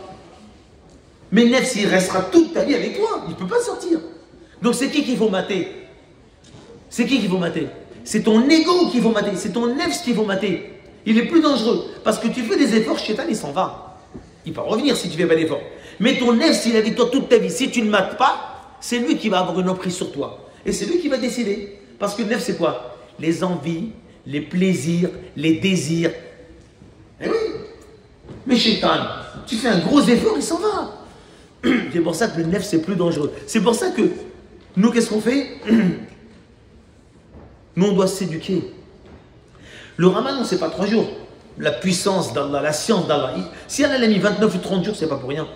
Mais Nef, s'il restera toute ta vie avec toi, il ne peut pas sortir. Donc c'est qui qu'il faut mater? C'est qui qu'il faut mater? C'est ton ego qu'il faut mater, c'est ton nefs qu'il faut mater. Il est plus dangereux. Parce que tu fais des efforts, Shaitan, il s'en va. Il peut revenir si tu ne fais pas d'efforts. Mais ton nefs, il est avec toi toute ta vie. Si tu ne mates pas, c'est lui qui va avoir une emprise sur toi. Et c'est lui qui va décider. Parce que le nefs, c'est quoi? Les envies, les plaisirs, les désirs. Eh oui. Mais Shaitan, tu fais un gros effort, il s'en va. C'est pour ça que le nefs, c'est plus dangereux. C'est pour ça que nous, qu'est-ce qu'on fait? Nous, on doit s'éduquer. Le ramadan, ce n'est pas 3 jours. La puissance d'Allah, la science d'Allah. Si Allah a mis 29 ou 30 jours, ce n'est pas pour rien.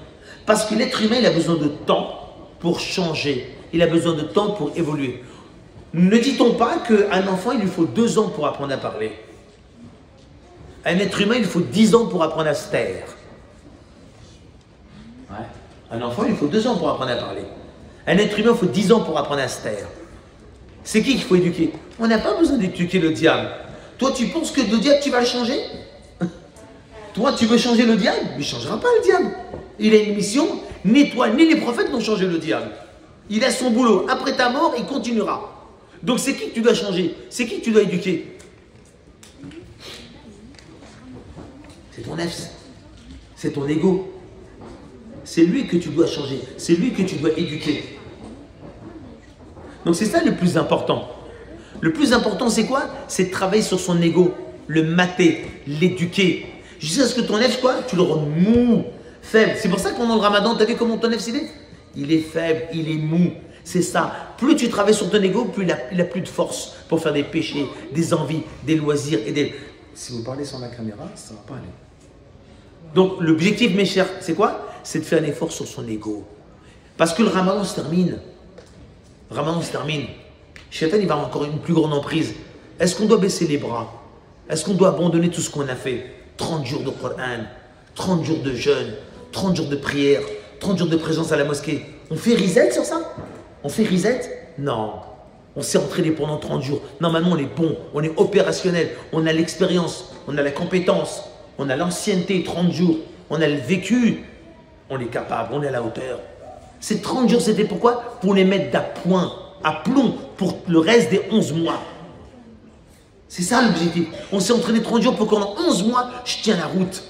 Parce que l'être humain, il a besoin de temps pour changer. Il a besoin de temps pour évoluer. Ne dit-on pas qu'un enfant, il lui faut 2 ans pour apprendre à parler? Un être humain, il faut 10 ans pour apprendre à se taire. Ouais. Un enfant, il faut 2 ans pour apprendre à parler. Un être humain, il faut 10 ans pour apprendre à se taire. C'est qui qu'il faut éduquer? On n'a pas besoin d'éduquer le diable. Toi, tu penses que le diable, tu vas le changer? Toi, tu veux changer le diable? Il ne changera pas le diable. Il a une mission, ni toi, ni les prophètes n'ont changé le diable. Il a son boulot. Après ta mort, il continuera. Donc, c'est qui que tu dois changer? C'est qui que tu dois éduquer? C'est ton nefs. C'est ton ego. C'est lui que tu dois changer. C'est lui que tu dois éduquer. Donc c'est ça le plus important. Le plus important c'est quoi? C'est de travailler sur son ego, le mater, l'éduquer. Jusqu'à ce que ton nefs, quoi, tu le rends mou, faible. C'est pour ça que pendant le ramadan, tu as vu comment ton nefs il est? Il est faible, il est mou. C'est ça. Plus tu travailles sur ton ego, plus il a plus de force pour faire des péchés, des envies, des loisirs et des... Si vous parlez sans la caméra, ça ne va pas aller. Donc l'objectif, mes chers, c'est quoi? C'est de faire un effort sur son ego. Parce que le ramadan se termine. Le ramadan se termine. Shaitan, il va avoir encore une plus grande emprise. Est-ce qu'on doit baisser les bras? Est-ce qu'on doit abandonner tout ce qu'on a fait? 30 jours de Coran, 30 jours de jeûne, 30 jours de prière, 30 jours de présence à la mosquée. On fait reset sur ça? On fait reset? Non. On s'est entraîné pendant 30 jours. Normalement, on est bon, on est opérationnel, on a l'expérience, on a la compétence, on a l'ancienneté, 30 jours, on a le vécu. On est capable, on est à la hauteur. Ces 30 jours, c'était pourquoi? Pour les mettre d'appoint, à plomb, pour le reste des 11 mois. C'est ça l'objectif. On s'est entraîné 30 jours pour qu'en 11 mois, je tiens la route.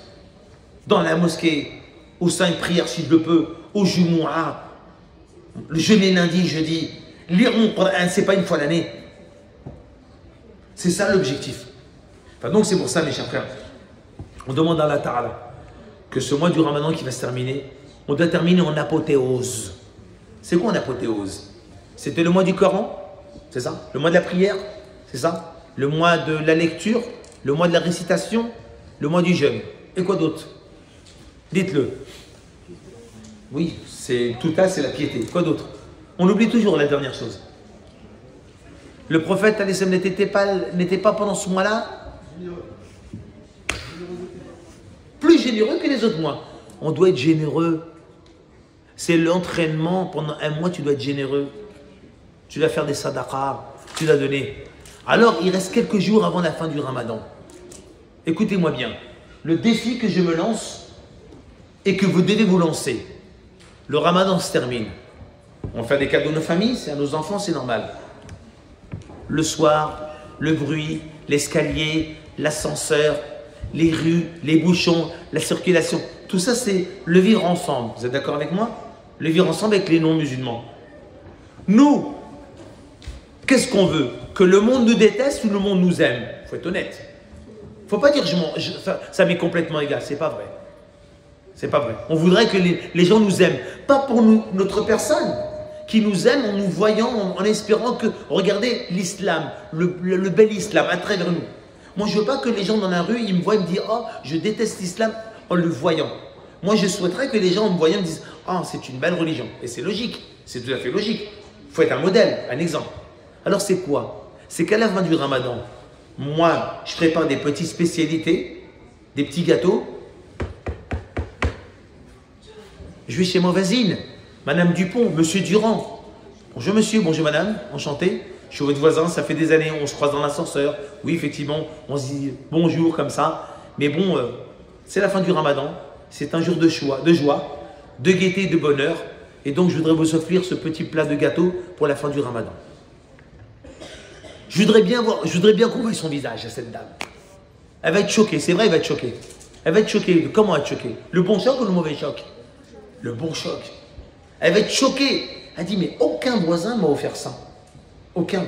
Dans la mosquée, aux 5 prières si je le peux, au Jumu'ah, le jeûner lundi, jeudi, lire mon Coran, c'est pas une fois l'année. C'est ça l'objectif. Enfin, donc c'est pour ça, mes chers frères, on demande à Allah Ta'ala que ce mois du Ramadan qui va se terminer, on doit terminer en apothéose. C'est quoi en apothéose? C'était le mois du Coran, c'est ça? Le mois de la prière, c'est ça? Le mois de la lecture, le mois de la récitation, le mois du jeûne. Et quoi d'autre? Dites-le. Oui, tout ça, c'est la piété. Quoi d'autre? On oublie toujours la dernière chose. Le prophète n'était pas pendant ce mois-là plus généreux que les autres mois. On doit être généreux. C'est l'entraînement. Pendant un mois, tu dois être généreux. Tu dois faire des sadaqas. Tu dois donner. Alors, il reste quelques jours avant la fin du Ramadan. Écoutez-moi bien. Le défi que je me lance et que vous devez vous lancer. Le Ramadan se termine. On fait des cadeaux à nos familles, c'est à nos enfants, c'est normal. Le soir, le bruit, l'escalier, l'ascenseur, les rues, les bouchons, la circulation. Tout ça, c'est le vivre ensemble. Vous êtes d'accord avec moi? Le vivre ensemble avec les non-musulmans. Nous, qu'est-ce qu'on veut? Que le monde nous déteste ou le monde nous aime? Il faut être honnête. Il ne faut pas dire ça m'est complètement égal. C'est pas vrai. C'est pas vrai. On voudrait que les gens nous aiment. Pas pour nous, notre personne, qui nous aime en nous voyant, en espérant que, regardez l'islam, le bel islam à travers nous. Moi, je ne veux pas que les gens dans la rue, ils me voient et me disent « Oh, je déteste l'islam » en le voyant. Moi, je souhaiterais que les gens, en me voyant, me disent « Ah, c'est une belle religion. » Et c'est logique, c'est tout à fait logique. Il faut être un modèle, un exemple. Alors, c'est quoi? C'est qu'à la fin du ramadan, moi, je prépare des petites spécialités, des petits gâteaux. Je vais chez ma voisine, Madame Dupont, Monsieur Durand. Bonjour monsieur, bonjour madame, enchanté. Je suis votre voisin, ça fait des années, on se croise dans l'ascenseur. Oui, effectivement, on se dit bonjour comme ça. Mais bon, c'est la fin du ramadan. C'est un jour de joie, de gaieté, de bonheur. Et donc, je voudrais vous offrir ce petit plat de gâteau pour la fin du ramadan. Je voudrais bien qu'on voie son visage à cette dame. Elle va être choquée, c'est vrai, elle va être choquée. Elle va être choquée. Comment être choquée? Le bon choc ou le mauvais choc? Le bon choc. Elle va être choquée. Elle dit, mais aucun voisin m'a offert ça. Aucun.